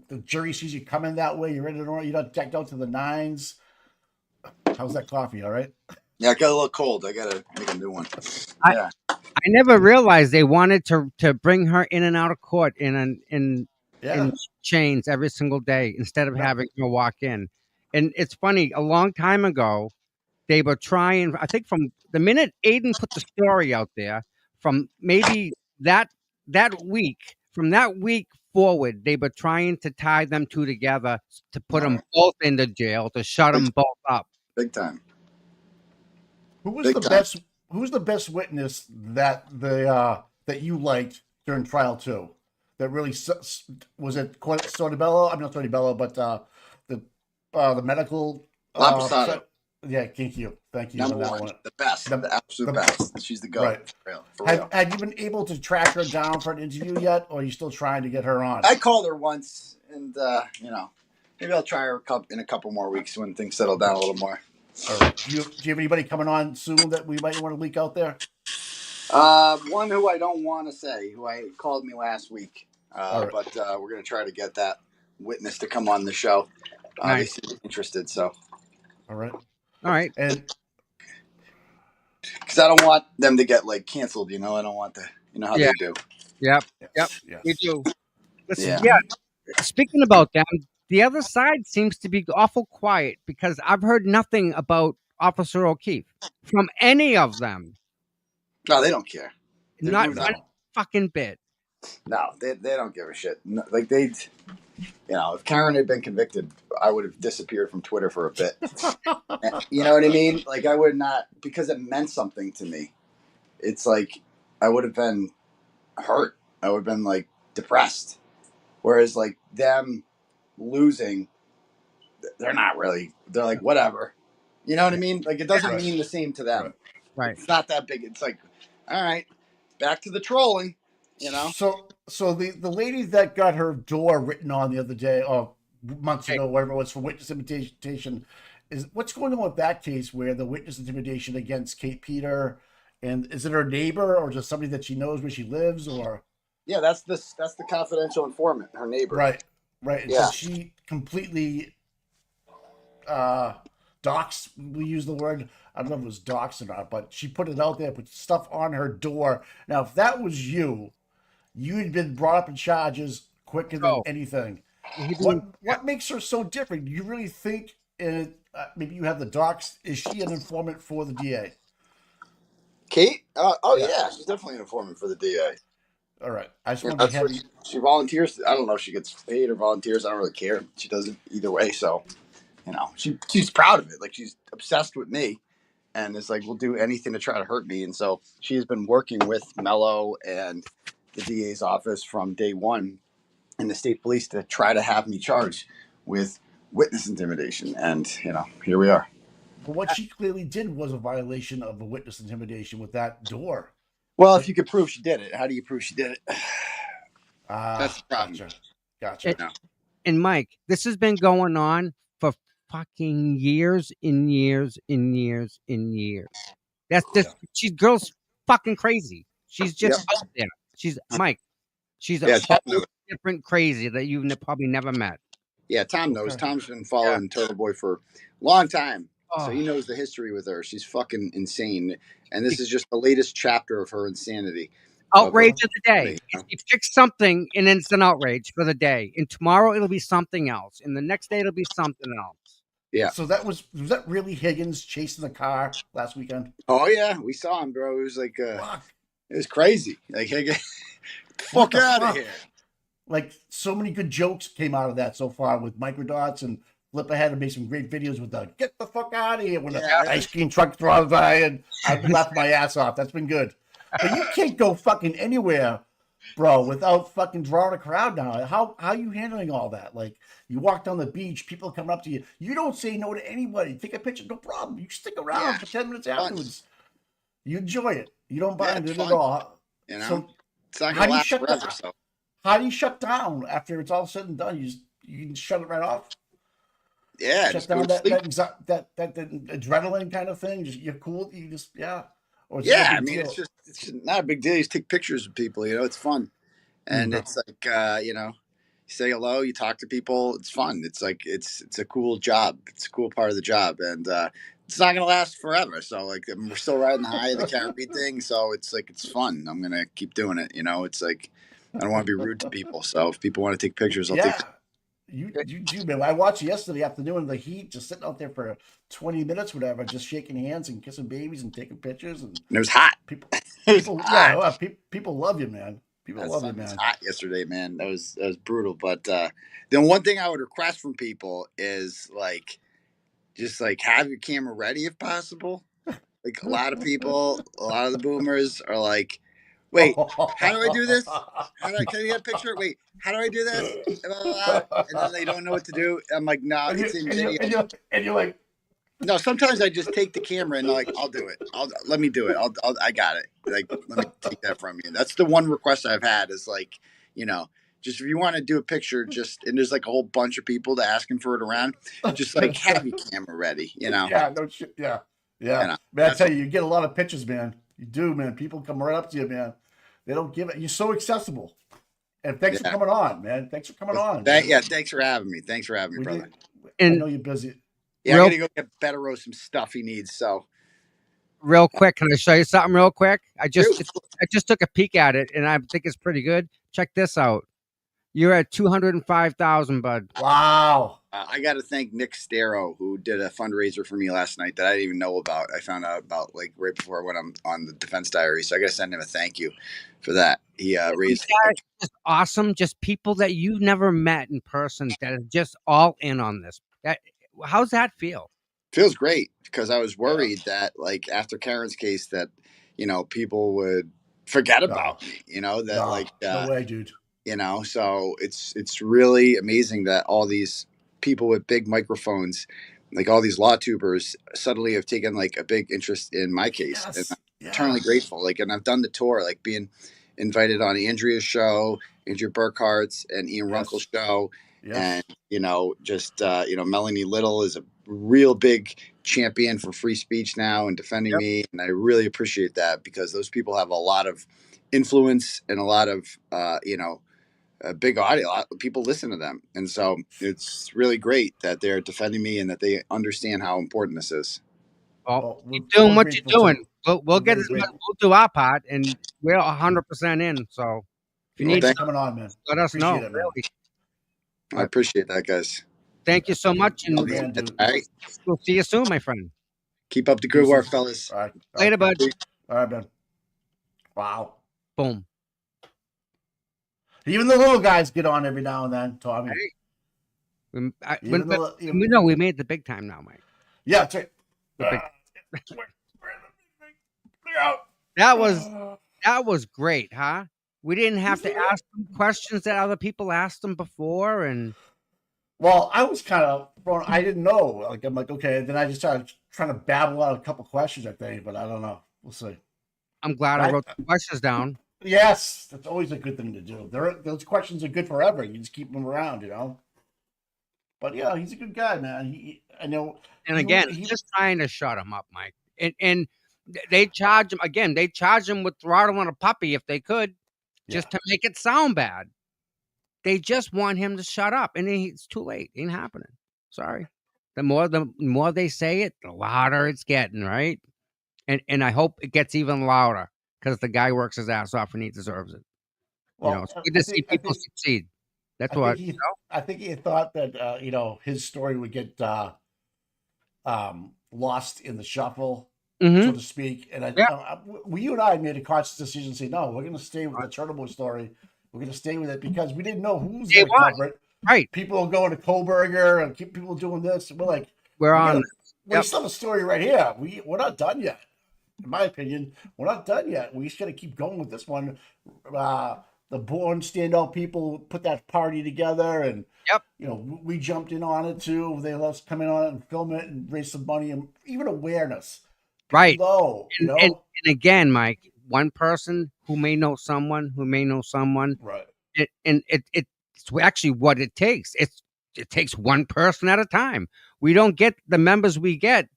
The jury sees you coming that way. You're you're not decked out to the nines. How's that coffee? All right. Yeah, it got a little cold. I gotta make a new one. I never realized they wanted to bring her in and out of court in chains every single day instead of having her walk in. And it's funny, a long time ago, they were trying, I think from the minute Aiden put the story out there, from maybe that week, from that week forward, they were trying to tie them two together to put them both into jail, to shut them both up. Big time. Who was the best witness that that you liked during trial 2? That really was it Sortibello? I'm not Sortibello, but the medical. Yeah, thank you. Number one, the best, the absolute best. She's the goat. Right. Have you been able to track her down for an interview yet, or are you still trying to get her on? I called her once, and maybe I'll try her in a couple more weeks when things settle down a little more. All right. Do you have anybody coming on soon that we might want to leak out there? One who I don't want to say, who called me last week, but we're going to try to get that witness to come on the show. Nice. They seem interested, so. All right. And because I don't want them to get canceled, I don't want how they do. Yep. Yes. We do. Listen, speaking about them, the other side seems to be awful quiet because I've heard nothing about Officer O'Keefe from any of them. No, they don't care. Not one fucking bit. No, they don't give a shit. No, if Karen had been convicted, I would have disappeared from Twitter for a bit. You know what I mean? I would not, because it meant something to me. It's I would have been hurt. I would have been depressed. Whereas them losing, they're not really. They're whatever. You know what I mean? It doesn't mean the same to them. Right. It's not that big. It's all right, back to the trolling. So the lady that got her door written on the other day, or months ago, whatever it was, for witness intimidation, is what's going on with that case where the witness intimidation against Kate Peter, and is it her neighbor or just somebody that she knows where she lives, or? Yeah, that's the confidential informant, her neighbor. Right. Yeah. So she completely doxed, we use the word, I don't know if it was doxed or not, but she put it out there, put stuff on her door. Now, if that was you'd been brought up in charges quicker than anything. What makes her so different? Do you really think maybe you have the docs? Is she an informant for the DA? Kate? Yeah, she's definitely an informant for the DA. All right. I just want to have she volunteers. I don't know if she gets paid or volunteers. I don't really care. She does it either way. So, she's proud of it. She's obsessed with me. and is like, will do anything to try to hurt me. And so she's been working with Mello and the DA's office from day one in the state police to try to have me charged with witness intimidation. And, here we are. But what she clearly did was a violation of the witness intimidation with that door. Well, if you could prove she did it, how do you prove she did it? That's the problem. Gotcha. And Mike, this has been going on for fucking years and years and years and years. That's this. She's girl's fucking crazy. She's just out there. She's Mike. She's a whole different crazy that you've probably never met. Yeah, Tom knows. Tom's been following Turtleboy for a long time. Oh. So he knows the history with her. She's fucking insane. And this is just the latest chapter of her insanity. Outrage of the day. You pick something and then it's an outrage for the day. And tomorrow it'll be something else. And the next day it'll be something else. Yeah. So that was that really Higgins chasing the car last weekend? Oh yeah, we saw him, bro. It was like it was crazy. Like Higgins, fuck out of here. Like so many good jokes came out of that so far with microdots, and Flip ahead and made some great videos with the "get the fuck out of here" when the ice cream truck drives by, and I laughed my ass off. That's been good. But you can't go fucking anywhere, bro, without fucking drawing a crowd now. How are you handling all that? Like, you walk down the beach, people coming up to you. You don't say no to anybody. Take a picture, no problem. You stick around for 10 minutes afterwards. You enjoy it. You don't mind it at all. You know, so it's not gonna last forever. So how do you shut down after it's all said and done? You can shut it right off. Yeah, shut down that adrenaline kind of thing. Just you're cool. You just Or I mean, it's not a big deal. You just take pictures of people. It's fun, and it's like you say hello, you talk to people. It's fun. It's like it's a cool job. It's a cool part of the job, and it's not gonna last forever. So like we're still riding the high of the Caribbean thing. So it's like it's fun. I'm gonna keep doing it. It's like I don't want to be rude to people. So if people want to take pictures, I'll take. You do, man. I watched yesterday afternoon in the heat, just sitting out there for 20 minutes, whatever, just shaking hands and kissing babies and taking pictures. And it was hot. People love you, man. People love you, man. It was hot yesterday, man. That was brutal. But then one thing I would request from people is like, just like have your camera ready if possible. Like a lot of people, a lot of the boomers are like, wait, how do I do this? Can I get a picture? Wait, how do I do this? And then they don't know what to do. I'm like, no, it's in video. And you're like, no. Sometimes I just take the camera and like, I'll do it. Let me do it. I got it. Like, let me take that from you. That's the one request I've had is like, just if you want to do a picture, and there's like a whole bunch of people asking for it around, just like have your camera ready. Yeah, no shit. Yeah. Man, I tell you get a lot of pictures, man. You do, man. People come right up to you, man. They don't give it. You're so accessible. And thanks for coming on, man. Thanks for coming on. Thanks for having me. Thanks for having me, brother. And I know you're busy. Yeah, I'm gonna go get Better some stuff he needs. So, real quick, can I show you something real quick? I just took a peek at it, and I think it's pretty good. Check this out. You're at 205,000, bud. Wow. I got to thank Nick Stero, who did a fundraiser for me last night that I didn't even know about. I found out about like right before when I'm on the Defense Diary. So I got to send him a thank you for that. He raised just awesome, just people that you've never met in person that are just all in on this. How's that feel? Feels great because I was worried that like after Karen's case that people would forget about me. No way, dude. So it's really amazing that all these people with big microphones, like all these law tubers, suddenly have taken like a big interest in my case. Yes. And I'm eternally grateful. Like, and I've done the tour, like being invited on Andrea's show, Andrea Burkhart's and Ian Runkle's show. Yes. And, just, Melanie Little is a real big champion for free speech now and defending me. And I really appreciate that because those people have a lot of influence and a lot of, a big audience. A lot of people listen to them. And so it's really great that they're defending me and that they understand how important this is. Well, you're doing what you're doing. We'll get it. We'll do our part and we're 100% in. So if you need coming on, man. Let us know. Really. I appreciate that, guys. Thank you so much. And all right. We'll see you soon, my friend. Keep up the good work, fellas. All right. Later, bud. All right, man. Wow. Boom. Even the little guys get on every now and then, Tommy. We made the big time now, Mike. Yeah, that's right. That was great, huh? We didn't have to ask them questions that other people asked them before, and Well, I was kind of thrown. I didn't know. Like I'm like, okay. And then I just started trying to babble out a couple questions. I think, but I don't know. We'll see. I'm glad I But wrote the questions down. yes, that's always a good thing to do. Those questions are good forever. You just keep them around, you know. But yeah, he's a good guy, man. I know. And again, just trying to shut him up, Mike. And they charge him again. They charge him with throttling a puppy if they could, just to make it sound bad. They just want him to shut up, and it's too late. Ain't happening. Sorry. The more they say it, the louder it's getting, right? And I hope it gets even louder because the guy works his ass off and he deserves it. Well, You know, it's good to see people succeed. That's what I think he thought that you know, his story would get lost in the shuffle, so to speak. And you and I made a conscious decision to say, no, we're going to stay with the Turtleboy story. We're going to stay with it because we didn't know who's going to cover it. Right. People are going to Koberger and keep people doing this. We're like, we're on. We still have a story right here. We're not done yet. In my opinion, we're not done yet. We just got to keep going with this one. The Born Standout people put that party together, and you know, we jumped in on it too. They let us come in on it and film it and raise some money and even awareness. Right. Low, you know? And again, Mike, one person who may know someone right? It's actually what it takes. It takes one person at a time. We don't get the members we get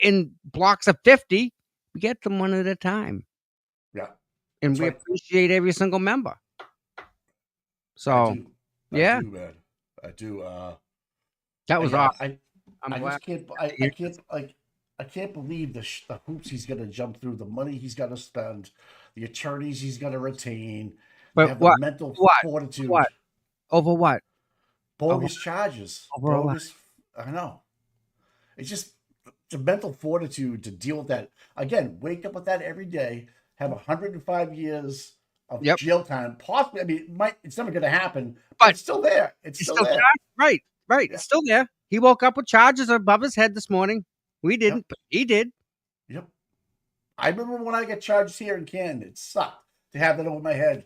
in blocks of 50. We get them one at a time. Yeah. And we appreciate every single member. So, I do, man. I do. That was awesome. I can't believe the hoops he's going to jump through, the money he's got to spend, the attorneys he's going to retain. But have what? The mental fortitude. What? Over what? Bogus charges. Bogus. I know. It's just the mental fortitude to deal with that. Again, wake up with that every day. Have 105 years of jail time. Possibly, I mean, it's never going to happen, but it's still there. It's still there. Right. Yeah. It's still there. He woke up with charges above his head this morning. We didn't, but he did. Yep. I remember when I got charged here in Canton. It sucked to have that over my head.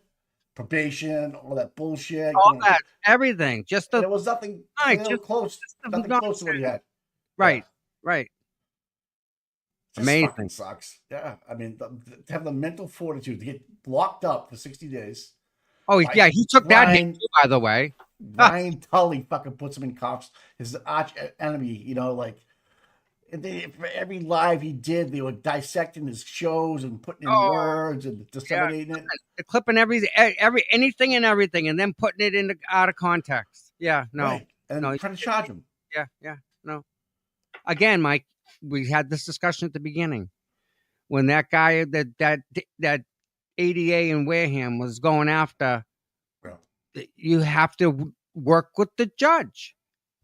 Probation, all that bullshit. All that, everything. There was nothing close. Nothing close to what he had. Right. Right. Amazing. Sucks. Yeah. I mean, to have the mental fortitude to get locked up for 60 days. Oh, yeah. He took that hit, too, by the way. Ryan Tully fucking puts him in cuffs. His arch enemy, you know, like, for every live he did, they were dissecting his shows and putting in words and disseminating it. They're clipping anything and everything and then putting it out of context. Yeah. No. Right. And trying to charge him. Yeah. No. Again, Mike, we had this discussion at the beginning when that guy that ADA in Wareham was going after. You have to work with the judge.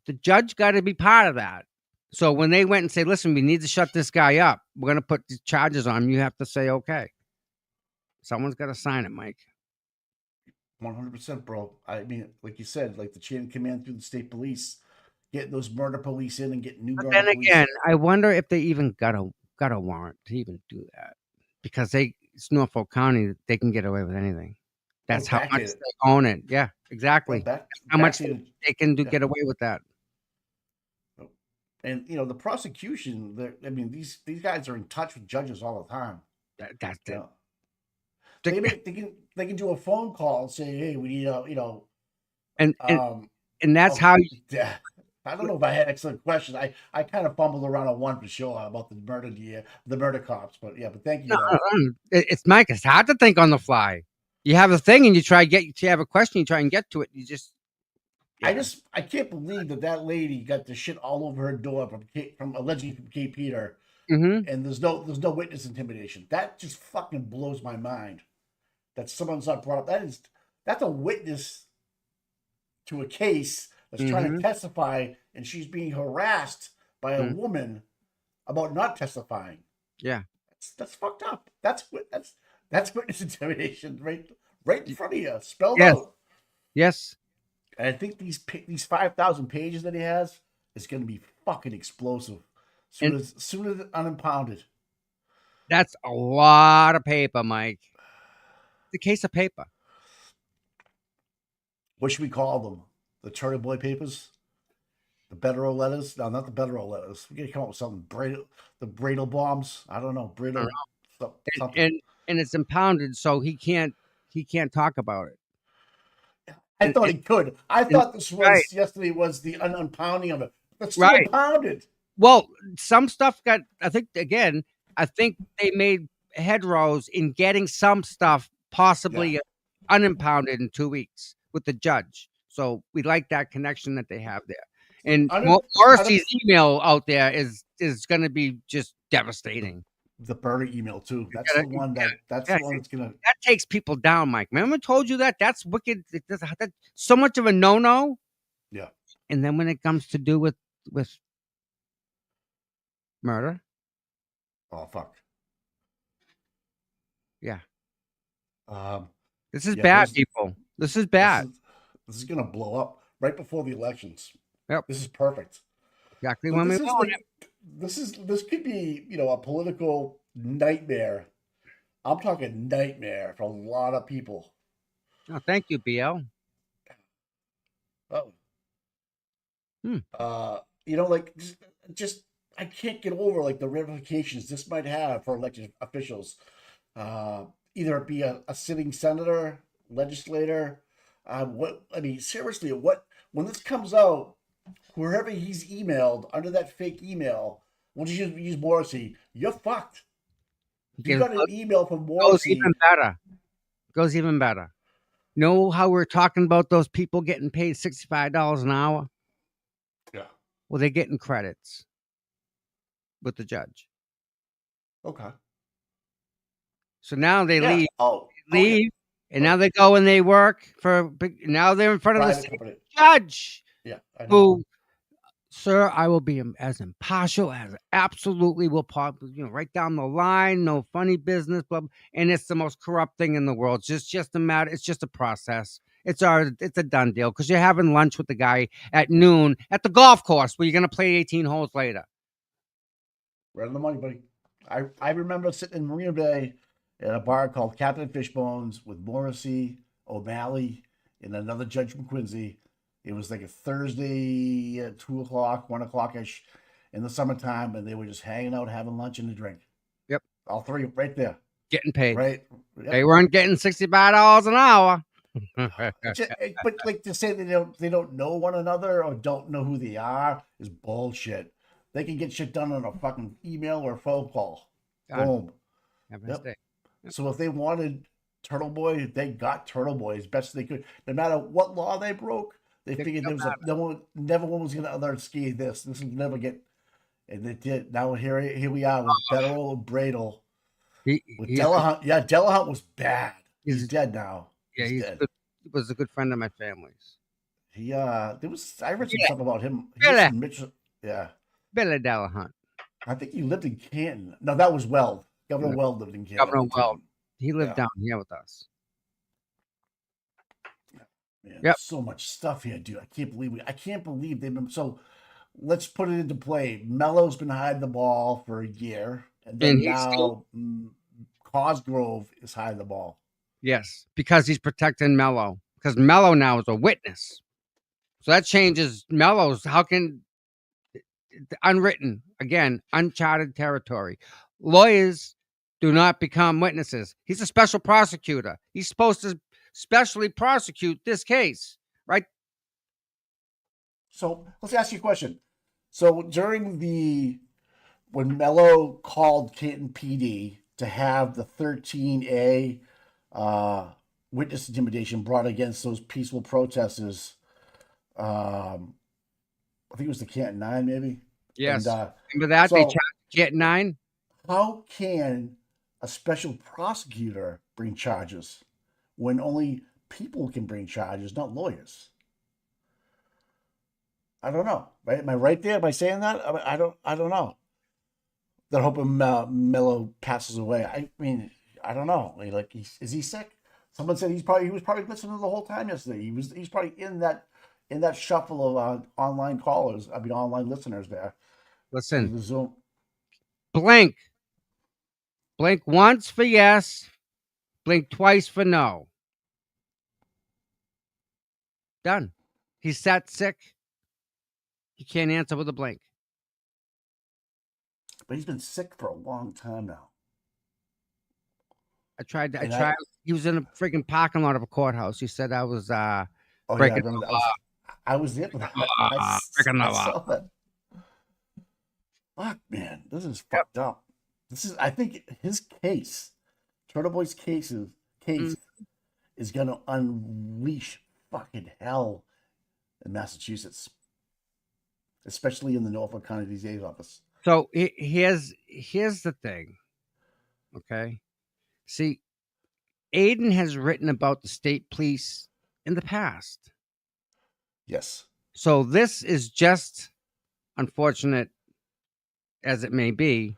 The judge got to be part of that. So when they went and said, "Listen, we need to shut this guy up. We're going to put the charges on him," you have to say, "Okay." Someone's got to sign it, Mike. 100%, bro. I mean, like you said, like the chain of command through the state police. Getting those murder police in and getting new murder police. Then again, I wonder if they even got a warrant to even do that, because it's Norfolk County. They can get away with anything. That's how much they own it. Yeah, exactly. How much they can get away with that. And you know, the prosecution. I mean, these guys are in touch with judges all the time. That's it. They can do a phone call and say, "Hey, we need you know," and that's how. Yeah. I don't know if I had excellent questions. I kind of fumbled around on one for sure about the murder cops, but thank you. It's Mike. It's hard to think on the fly. You have a thing and you have a question, you try and get to it. You just. Yeah. I can't believe that lady got the shit all over her door from allegedly from Cape Peter, and there's no witness intimidation. That just fucking blows my mind. That someone's not brought up. That's a witness to a case. That's trying to testify, and she's being harassed by a woman about not testifying. Yeah, that's fucked up. That's witness intimidation, right in front of you, spelled out. Yes, and I think these 5,000 pages that he has is going to be fucking explosive. Soon as unimpounded. That's a lot of paper, Mike. It's a case of paper. What should we call them? The Turtleboy papers? The Bedero letters? No, not the Bedero letters. We gotta come up with something. The Bradle bombs? I don't know. Bradle something. And it's impounded, so he can't talk about it. I thought he could. I thought this was right. yesterday was the unpounding of it. That's still Right. impounded. Well, some stuff got. I think they made headrows in getting some stuff possibly unimpounded in 2 weeks with the judge. So we like that connection that they have there. And Morrissey's email out there is going to be just devastating. The Burner email too. That's the one that's the one that's gonna. That takes people down, Mike. Remember I told you that? That's wicked. That's so much of a no-no. Yeah. And then when it comes to do with murder. Oh fuck. Yeah. This is bad, people. This is bad. This is gonna blow up right before the elections. Yep. This is perfect. Exactly when we want it. This could be, a political nightmare. I'm talking nightmare for a lot of people. Oh, thank you, BL. Oh. Just I can't get over like the ramifications this might have for elected officials. Either it be a sitting senator, legislator. Seriously, when this comes out, wherever he's emailed under that fake email, we'll just use Morrissey, you're fucked. If you got an email from Morrissey, goes even better. Know how we're talking about those people getting paid $65 an hour? Yeah. Well, they're getting credits with the judge. Okay. So now they leave. And right. Now they go and they work for. Now they're in front of the judge. Yeah. I know. Who, sir, I will be as impartial as absolutely will right down the line. No funny business, blah, blah. And it's the most corrupt thing in the world. It's just a matter. It's just a process. It's a done deal because you're having lunch with the guy at noon at the golf course where you're gonna play 18 holes later. Right on the money, buddy. I remember sitting in Marina Bay at a bar called Captain Fishbones with Morrissey, O'Malley, and another judge from Quincy. It was like a Thursday at 2 o'clock, 1 o'clock-ish in the summertime, and they were just hanging out, having lunch and a drink. Yep. All three right there. Getting paid. Right. Yep. They weren't getting $65 an hour. But like to say they don't know one another or don't know who they are is bullshit. They can get shit done on a fucking email or a phone call. Boom. Yep. So if they wanted Turtleboy, they got Turtleboy as best they could. No matter what law they broke, they figured there was never one was going to unscathe this. This will never get, and they did. Now here we are with Bedero and Bradle. With Delahunt. Yeah, Delahunt was bad. He's dead now. Yeah, he was a good friend of my family's. I read some stuff about him. Mitchell. Yeah. Billy Delahunt. I think he lived in Canton. No, that was Weld. Governor Weld lived in Canton. Governor Weld. He lived down here with us. Man, so much stuff here, dude. I can't believe they've been so. Let's put it into play. Mello's been hiding the ball for a year, and then now Cosgrove is hiding the ball. Yes, because he's protecting Mello. Because Mello now is a witness, so that changes Mello's. How can unwritten again, uncharted territory? Lawyers do not become witnesses. He's a special prosecutor. He's supposed to specially prosecute this case, right? So let's ask you a question. So when Mello called Canton PD to have the 13A witness intimidation brought against those peaceful protesters, I think it was the Canton 9, maybe. Yes. Remember that they charged Canton 9. How can a special prosecutor bring charges when only people can bring charges, not lawyers? I don't know. Right? Am I right there? Am I saying that? I don't know. They're hoping Mello passes away. I mean, I don't know. Like, is he sick? Someone said he was probably listening the whole time yesterday. He's probably in that shuffle of online listeners there. Listen, Blank Blink once for yes, blink twice for no. Done. He's that sick. He can't answer with a blink. But he's been sick for a long time now. I tried. He was in a freaking parking lot of a courthouse. He said I was Oh yeah, I breaking remember that. I was there for that. breaking the I law. saw that. Fuck, man, this is Yep. fucked up. I think his case, Turtleboy's case is gonna unleash fucking hell in Massachusetts, especially in the Norfolk County DA's office. So here's the thing. Okay. See, Aiden has written about the state police in the past. Yes. So this is just, unfortunate as it may be,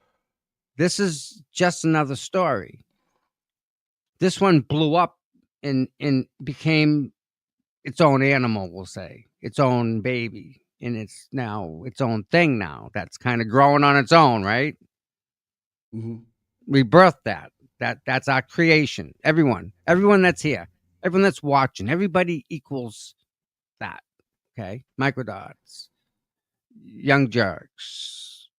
this is just another story. This one blew up and became its own animal, we'll say, its own baby, and it's now its own thing now that's kind of growing on its own, right? Mm-hmm. We birthed that. That's our creation. Everyone that's here, everyone that's watching, everybody equals that. Okay, Microdots, Young Jerks,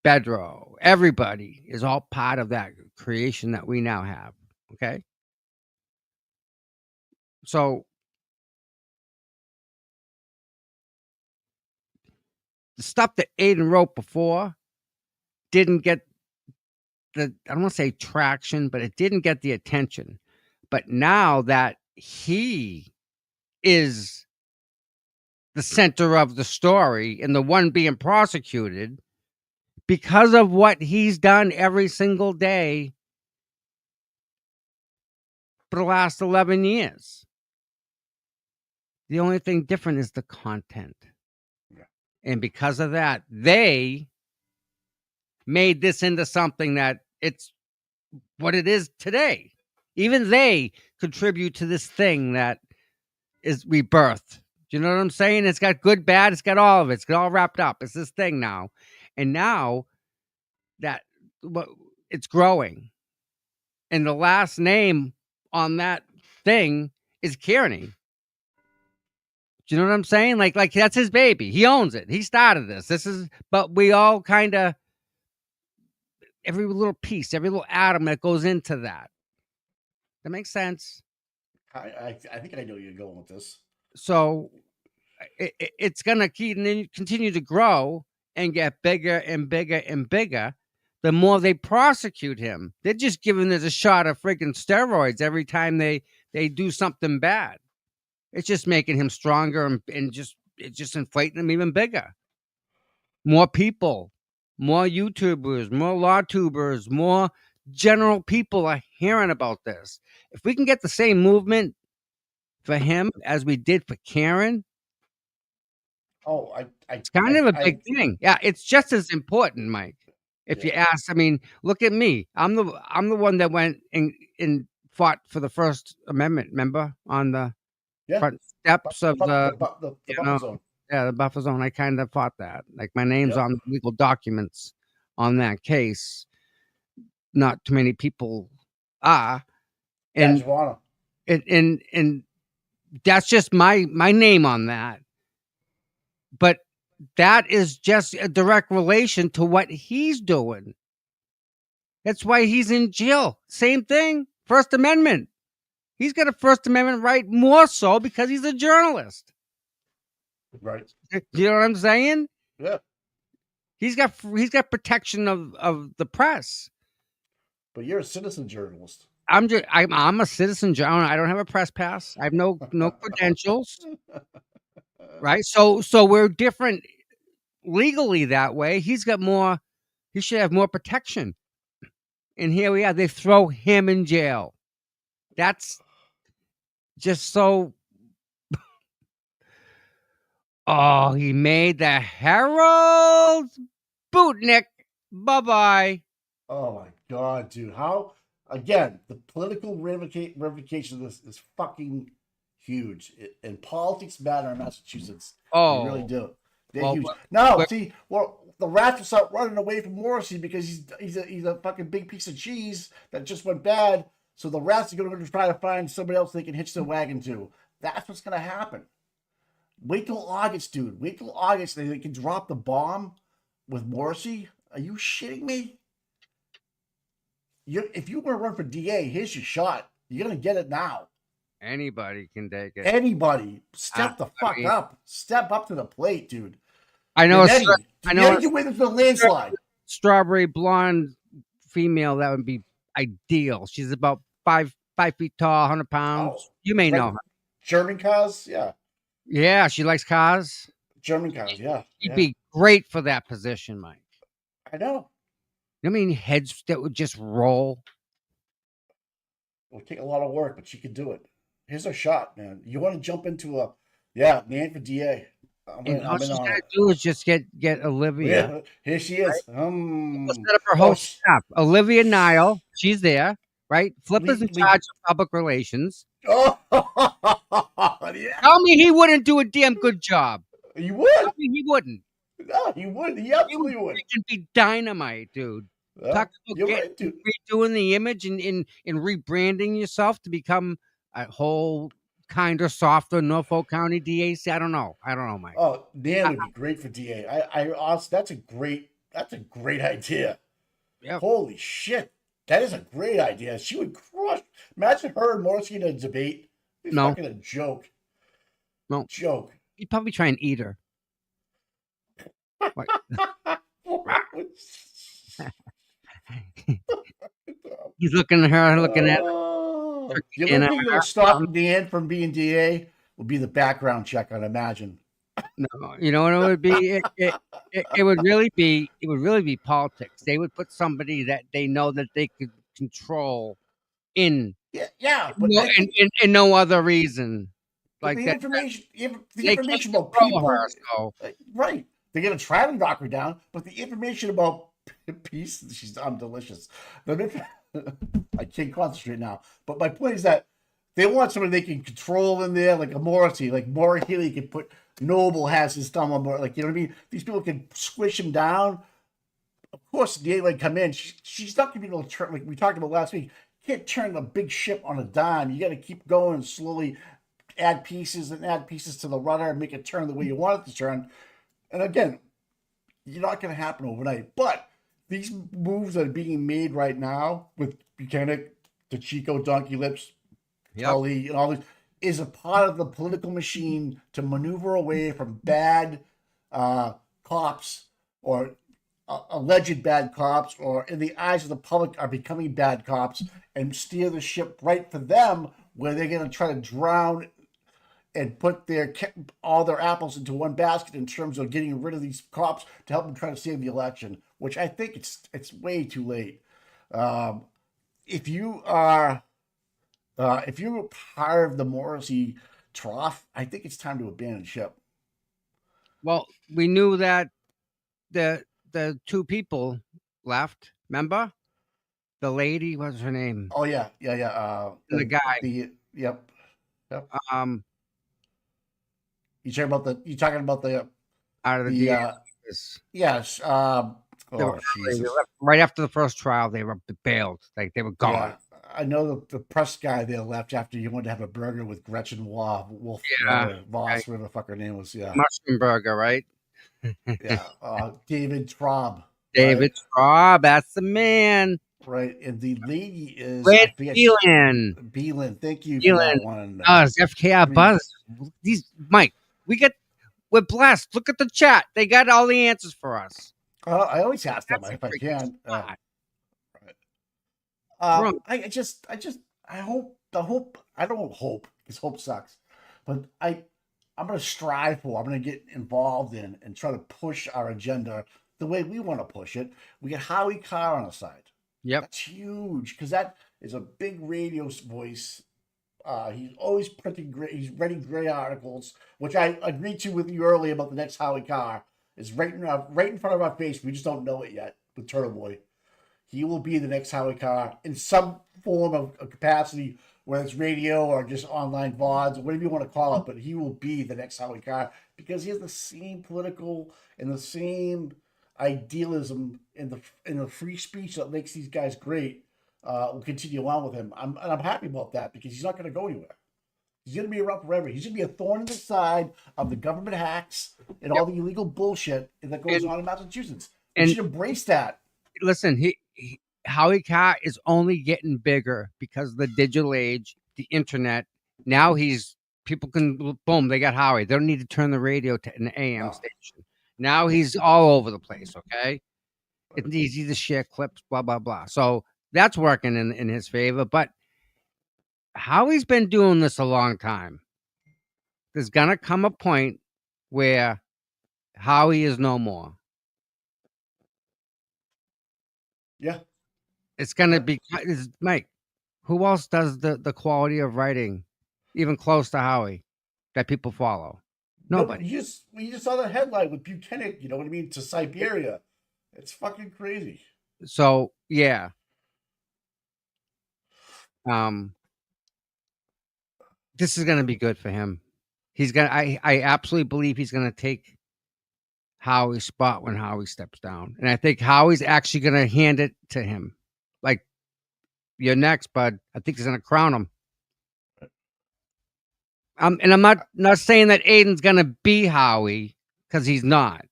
Bedro, everybody is all part of that creation that we now have. Okay, so the stuff that Aiden wrote before didn't get the, I don't want to say traction, but it didn't get the attention. But now that he is the center of the story and the one being prosecuted because of what he's done every single day for the last 11 years. The only thing different is the content. Yeah. And because of that, they made this into something that it's what it is today. Even they contribute to this thing that is rebirth. Do you know what I'm saying? It's got good, bad. It's got all of it. It's got all wrapped up. It's this thing now. And now that it's growing. And the last name on that thing is Kearney. Do you know what I'm saying? Like that's his baby. He owns it. He started this. But we all kind of, every little piece, every little atom that goes into that. That makes sense. I think I know where you're going with this. So it's going to continue to grow and get bigger and bigger and bigger. The more they prosecute him, they're just giving it a shot of freaking steroids every time they do something bad. It's just making him stronger and it's just inflating him even bigger. More people, more YouTubers, more law tubers, more general people are hearing about this. If we can get the same movement for him as we did for Karen, it's kind of a big thing. Yeah, it's just as important, Mike. If you ask, I mean, look at me. I'm the one that went and fought for the First Amendment. Remember, on the front steps of the buffer zone. Yeah, the buffer zone. I kind of fought that. Like my name's on the legal documents on that case. Not too many people are, and that's just my name on that. But that is just a direct relation to what he's doing. That's why he's in jail. Same thing. First Amendment. He's got a First Amendment right more so because he's a journalist. Right. You know what I'm saying? Yeah. He's got protection of the press. But you're a citizen journalist. I'm a citizen journalist. I don't have a press pass. I have no credentials. Right? So we're different legally that way. He's got more. He should have more protection. And here we are. They throw him in jail. That's just so. Oh, he made the Herald Bootnick. Bye-bye. Oh, my God, dude. How, again, the political ramification of this is fucking huge. And politics matter in Massachusetts. Oh. They really do. They're huge. No, see, well, the rats will start running away from Morrissey because he's a fucking big piece of cheese that just went bad. So the rats are going to try to find somebody else they can hitch their wagon to. That's what's going to happen. Wait till August, dude. Wait till August. They can drop the bomb with Morrissey. Are you shitting me? If you want to run for DA, here's your shot. You're going to get it now. Anybody can take it. Anybody. Step the fuck up. Step up to the plate, dude. I know. I know. You win the landslide. Strawberry blonde female, that would be ideal. She's about 5 feet tall, 100 pounds. Oh, you may know her. German cars, yeah. Yeah, she likes cars. German cars, yeah. She'd be great for that position, Mike. I know. You know what I mean? Heads that would just roll. It would take a lot of work, but she could do it. Here's her shot, man. You want to jump into man for DA. All she's got to do is just get Olivia. Yeah, here she is. Right? Set up her whole staff. Olivia Nile, she's there, right? Flipper's in charge of public relations. Oh, yeah. Tell me he wouldn't do a damn good job. He would. Tell me he wouldn't. No, he would. He absolutely would. It can be dynamite, dude. Talk about redoing the image and rebranding yourself to become a whole kinder, softer Norfolk County DAC. I don't know, Mike. Oh, Dan would be great for DA. I also, that's a great idea. Yeah. Holy shit. That is a great idea. She would crush. Imagine her and Morrissey in a debate. It's fucking a joke. No. Joke. He'd probably try and eat her. He's looking at her, looking at her. The only thing that'll stop Dan from being DA would be the background check, I'd imagine. No, you know what it would be? It would really be politics. They would put somebody that they know that they could control in. Yeah, but in no other reason. Like the that, information about people, right? They're gonna try to knock her down, but the information about peace, I'm delicious. I can't concentrate now. But my point is that they want somebody they can control in there, like a Morrissey, like Maura Healey can put. Noble has his thumb on board, like, you know what I mean? These people can squish him down. Of course, the DA would come in. She's not gonna be able to turn, like we talked about last week. You can't turn a big ship on a dime. You got to keep going and slowly add pieces to the rudder and make it turn the way you want it to turn. And again, you're not going to happen overnight. But these moves that are being made right now with Buchanan, DeChico, Donkey Lips, Tully, and all these is a part of the political machine to maneuver away from bad cops or alleged bad cops, or in the eyes of the public are becoming bad cops, and steer the ship right for them, where they're going to try to drown and put all their apples into one basket in terms of getting rid of these cops to help them try to save the election, which I think it's way too late. If you are part of the Morrissey trough, I think it's time to abandon ship. Well, we knew that the two people left. Remember, the lady, what's her name? Oh yeah. The guy. Yep. You talking about the out of the yes. Right after the first trial, they were bailed. Like they were gone. Yeah. I know the press guy there left after you wanted to have a burger with Gretchen Wolf, Voss, whatever the fuck her name was. Yeah, mushroom burger, right? Yeah, David Traub. David Traub, that's the man. Right, and the lady is Beelan. Beelan, thank you for that one. It's FKR Buzz. Mike, we're blessed. Look at the chat; they got all the answers for us. I always ask them if I can. I don't hope, because hope sucks, but I'm going to strive for, I'm going to get involved in and try to push our agenda the way we want to push it. We get Howie Carr on the side. Yep. That's huge, because that is a big radio voice. He's always printing he's writing great articles, which I agreed to with you earlier about the next Howie Carr. Is right in front of our face. We just don't know it yet with Turtleboy. He will be the next Howie Carr in some form of capacity, whether it's radio or just online VODs, or whatever you want to call it, but he will be the next Howie Carr because he has the same political and the same idealism and the free speech that makes these guys great will continue on with him. I'm happy about that because he's not going to go anywhere. He's going to be around forever. He's going to be a thorn in the side of the government hacks and all the illegal bullshit that goes on in Massachusetts. We should embrace that. Listen, Howie Carr is only getting bigger because of the digital age, the internet. Now people can, boom, they got Howie. They don't need to turn the radio to an AM station. Now he's all over the place, okay? It's easy to share clips, blah, blah, blah. So that's working in his favor. But Howie's been doing this a long time. There's going to come a point where Howie is no more. Yeah. It's going to be, Mike, who else does the quality of writing even close to Howie that people follow? Nobody. You just saw the headline with Buchanan, you know what I mean, to Siberia. It's fucking crazy. So, yeah. This is going to be good for him. I absolutely believe he's going to take Howie's spot when Howie steps down. And I think Howie's actually going to hand it to him. Like, you're next, bud. I think he's going to crown him. And I'm not saying that Aiden's going to be Howie because he's not.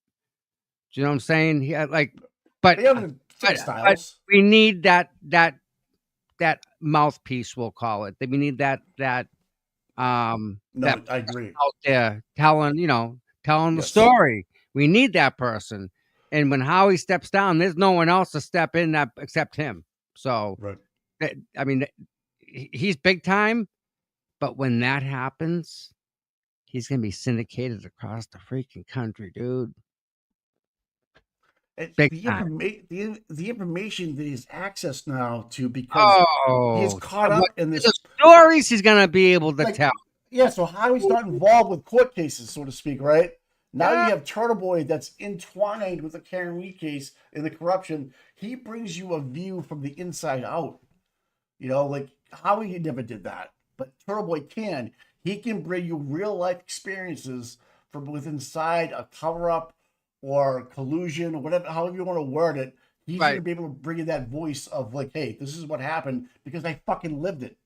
Do you know what I'm saying? But we need that mouthpiece, we'll call it. We need that I agree. Out there telling the story. We need that person. And when Howie steps down, there's no one else to step in except him. So, he's big time. But when that happens, he's going to be syndicated across the freaking country, dude. The information that he's access now to because he's caught up in this. The stories he's going to be able to tell. Yeah, so Howie's not involved with court cases, so to speak, right? Now you have Turtleboy that's entwined with the Karen Reed case and the corruption. He brings you a view from the inside out. You know, like Howie never did that. But Turtleboy can. He can bring you real life experiences from within inside a cover up or collusion or whatever, however you want to word it. He's going to be able to bring you that voice of like, hey, this is what happened because I fucking lived it.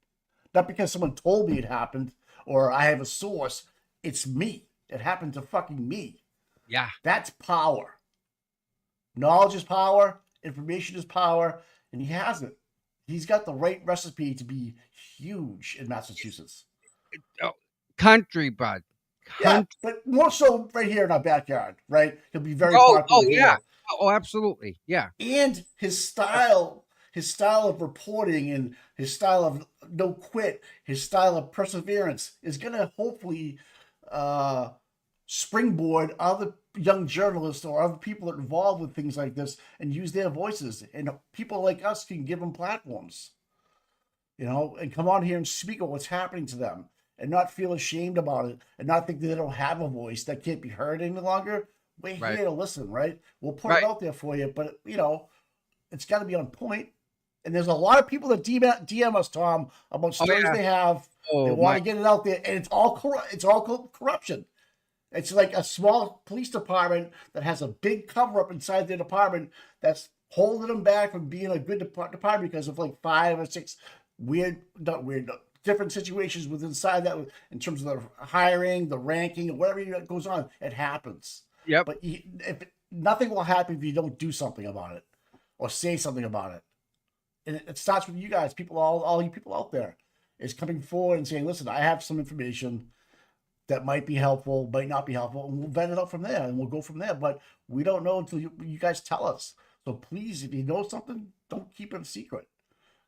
Not because someone told me it happened or I have a source. It's me. It happened to fucking me. Yeah. That's power. Knowledge is power. Information is power. And he has it. He's got the right recipe to be huge in Massachusetts. Country, bud. Yeah, but more so right here in our backyard, right? He'll be very popular. Oh, yeah. Oh, absolutely. Yeah. And his style of reporting and his style of no quit, his style of perseverance is going to hopefully springboard other young journalists or other people that are involved with things like this and use their voices. And people like us can give them platforms, and come on here and speak of what's happening to them and not feel ashamed about it and not think that they don't have a voice that can't be heard any longer. We're here to listen, right? We'll put it out there for you, but it's got to be on point. And there's a lot of people that DM us, Tom, about stories they have. They want to get it out there, and it's all corruption. It's like a small police department that has a big cover up inside their department that's holding them back from being a good department because of like 5 or 6 different situations within inside that in terms of the hiring, the ranking, whatever goes on. It happens. Yep. But nothing will happen if you don't do something about it or say something about it. And it starts with you guys, all you people out there, is coming forward and saying, listen, I have some information that might be helpful, might not be helpful, and we'll vet it out from there, and we'll go from there. But we don't know until you guys tell us. So please, if you know something, don't keep it a secret.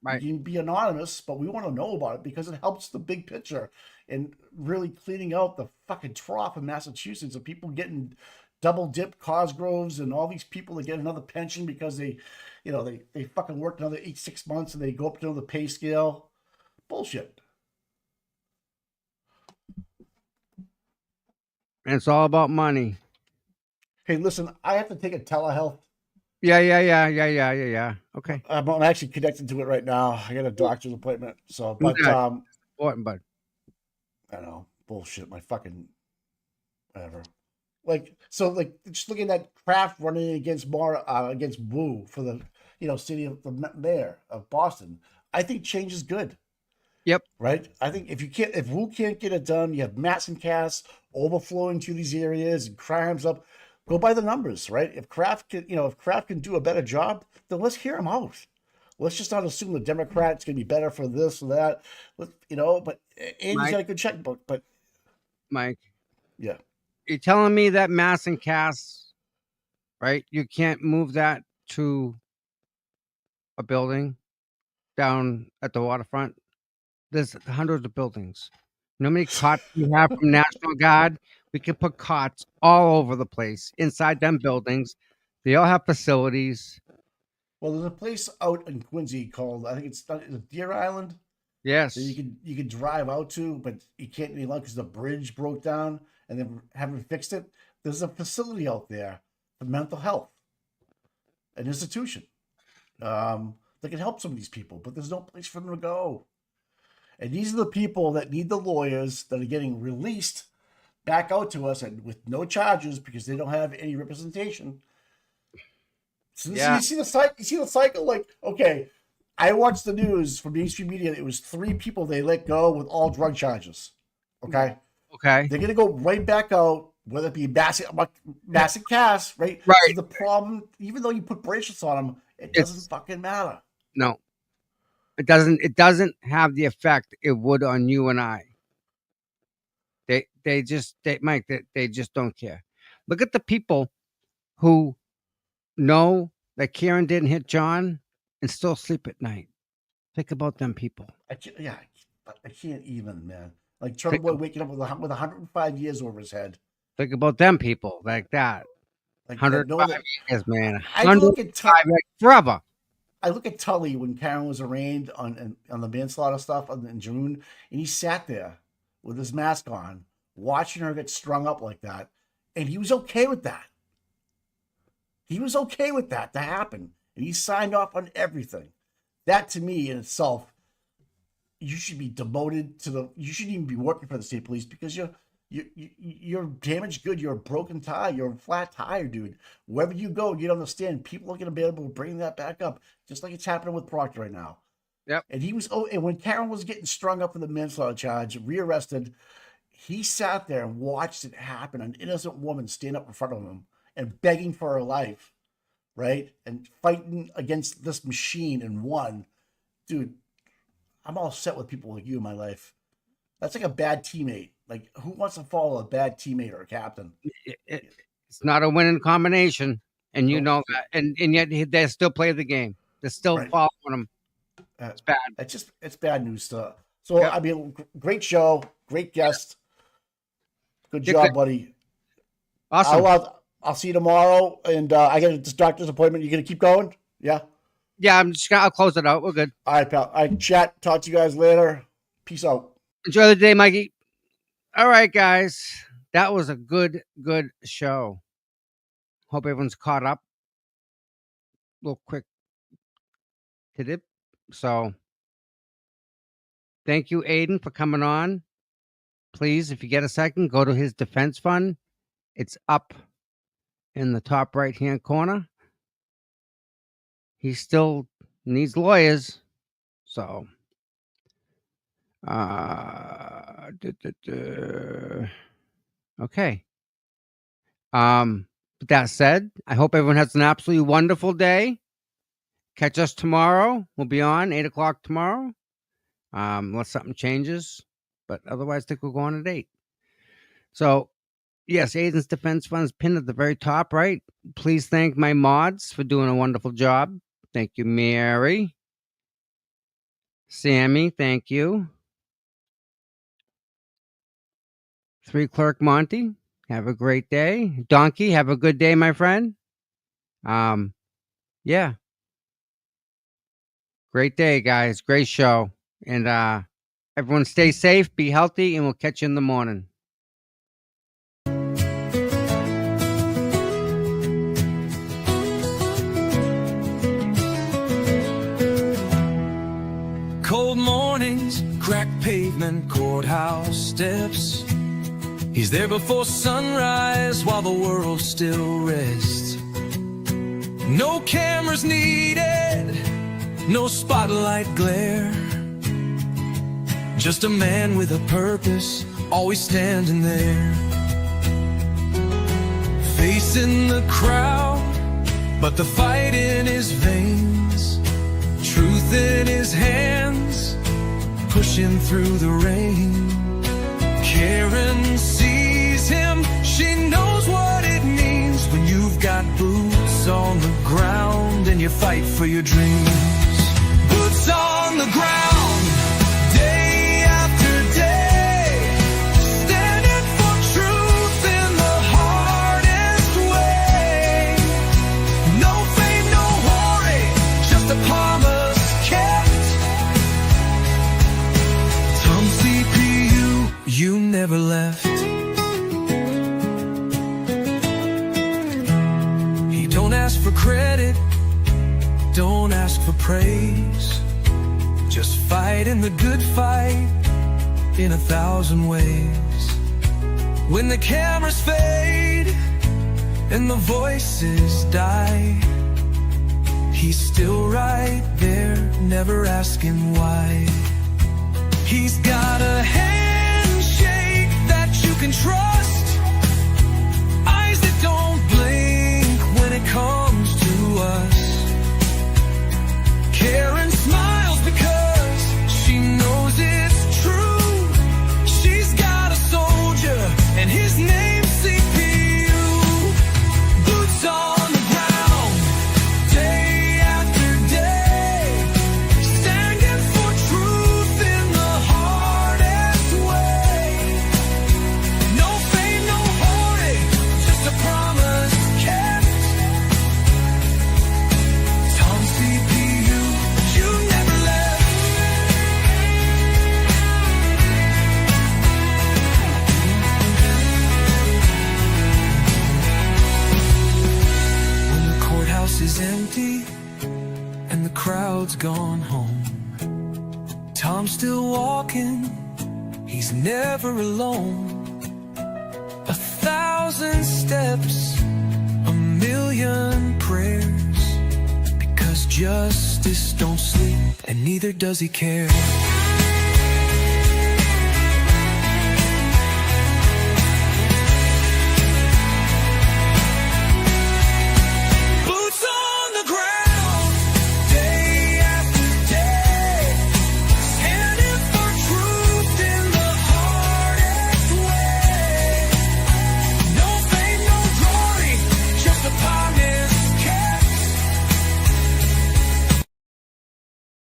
Right. You can be anonymous, but we want to know about it because it helps the big picture and really cleaning out the fucking trough in Massachusetts of people getting double dip Cosgroves and all these people that get another pension because they fucking worked another 6 months and they go up to another pay scale. Bullshit. And it's all about money. Hey, listen, I have to take a telehealth. Yeah. Okay. I'm actually connected to it right now. I got a doctor's appointment. So, but important, bud. I know, bullshit. My fucking whatever. Like, so, like, just looking at Kraft running against against Wu for the, city of the mayor of Boston. I think change is good, Yep. right? I think if Wu can't get it done, you have mass and casts overflowing to these areas and crimes up. Go by the numbers, right? If Kraft can do a better job, then let's hear him out. Let's just not assume the Democrats going to be better for this or that. But Andy's got a good checkbook. But Mike, yeah, you're telling me that mass and cast, right? You can't move that to a building down at the waterfront. There's hundreds of buildings. You know how many cots we have from National Guard? We can put cots all over the place inside them buildings. They all have facilities. Well, there's a place out in Quincy called, I think it's Deer Island. Yes. That you could drive out to, but you can't any longer because the bridge broke down and they haven't fixed it. There's a facility out there for mental health, an institution that can help some of these people, but there's no place for them to go. And these are the people that need the lawyers that are getting released back out to us and with no charges because they don't have any representation. So you see the cycle. Like, okay, I watched the news from mainstream media. It was 3 people they let go with all drug charges. Okay. They're gonna go right back out, whether it be massive cast, right? Right. So the problem, even though you put bracelets on them, it doesn't fucking matter. No, it doesn't. It doesn't have the effect it would on you and I. They just don't care. Look at the people who know that Karen didn't hit John and still sleep at night. Think about them people. I can't even, man. Like Turtleboy waking up with 105 years over his head. Think about them people like that. Like 105 years, man. I look at forever. I look at Tully when Karen was arraigned on the manslaughter stuff in June, and he sat there with his mask on, watching her get strung up like that, and he was okay with that. He was okay with that to happen, and he signed off on everything. That, to me, in itself, you should be demoted you shouldn't even be working for the state police because you're damaged good. You're a broken tire. You're a flat tire, dude. Wherever you go, you don't understand. People are going to be able to bring that back up, just like it's happening with Proctor right now. Yep. And and when Karen was getting strung up for the manslaughter charge, rearrested, he sat there and watched it happen. An innocent woman stand up in front of him and begging for her life, right? And fighting against this machine and won. Dude, I'm all set with people like you in my life. That's like a bad teammate. Like, who wants to follow a bad teammate or a captain? It's not a winning combination, and you know that. And yet they still play the game. They're still following them. It's bad. It's bad news stuff. So, yep. I mean, great show. Great guest. Good job, buddy. Awesome. I'll see you tomorrow. And I got a doctor's appointment. You going to keep going? Yeah? Yeah, I'll close it out. We're good. All right, pal. All right, chat. Talk to you guys later. Peace out. Enjoy the day, Mikey. All right, guys. That was a good show. Hope everyone's caught up. A little quick tidbit. So, thank you, Aiden, for coming on. Please, if you get a second, go to his defense fund. It's up in the top right-hand corner. He still needs lawyers. So, okay. With that said, I hope everyone has an absolutely wonderful day. Catch us tomorrow. We'll be on 8 o'clock tomorrow. Unless something changes. But otherwise, I think we'll go on at 8. So, yes, Aiden's Defense Fund is pinned at the very top, right? Please thank my mods for doing a wonderful job. Thank you, Mary. Sammy, thank you. 3 Clerk Monty, have a great day. Donkey, have a good day, my friend. Yeah. Great day, guys. Great show. And everyone stay safe, be healthy, and we'll catch you in the morning. Cold mornings, cracked pavement, courthouse steps. He's there before sunrise while the world still rests. No cameras needed, no spotlight glare. Just a man with a purpose, always standing there. Facing the crowd, but the fight in his veins. Truth in his hands, pushing through the rain. Karen sees him, she knows what it means when you've got boots on the ground and you fight for your dreams. Boots on the ground, day after day, standing for truth in the hardest way. No fame, no glory, just a promise kept. Tom CPU, you never left. He don't ask for credit, don't ask for praise. Just fight in the good fight in 1,000 ways. When the cameras fade and the voices die, he's still right there, never asking why. He's got a handshake that you can trust, eyes that don't blink when it comes to us. Karen smiles because she knows it's true. She's got a soldier and his name's CPU. Boots on the ground, day after day, standing for truth in the hardest way. No fame, no glory, just a promise kept. Tom CPU, you never left. When the courthouse is empty and the crowd's gone home, Tom's still walking, he's never alone. 1,000 steps, a million prayers, because justice don't sleep and neither does he care.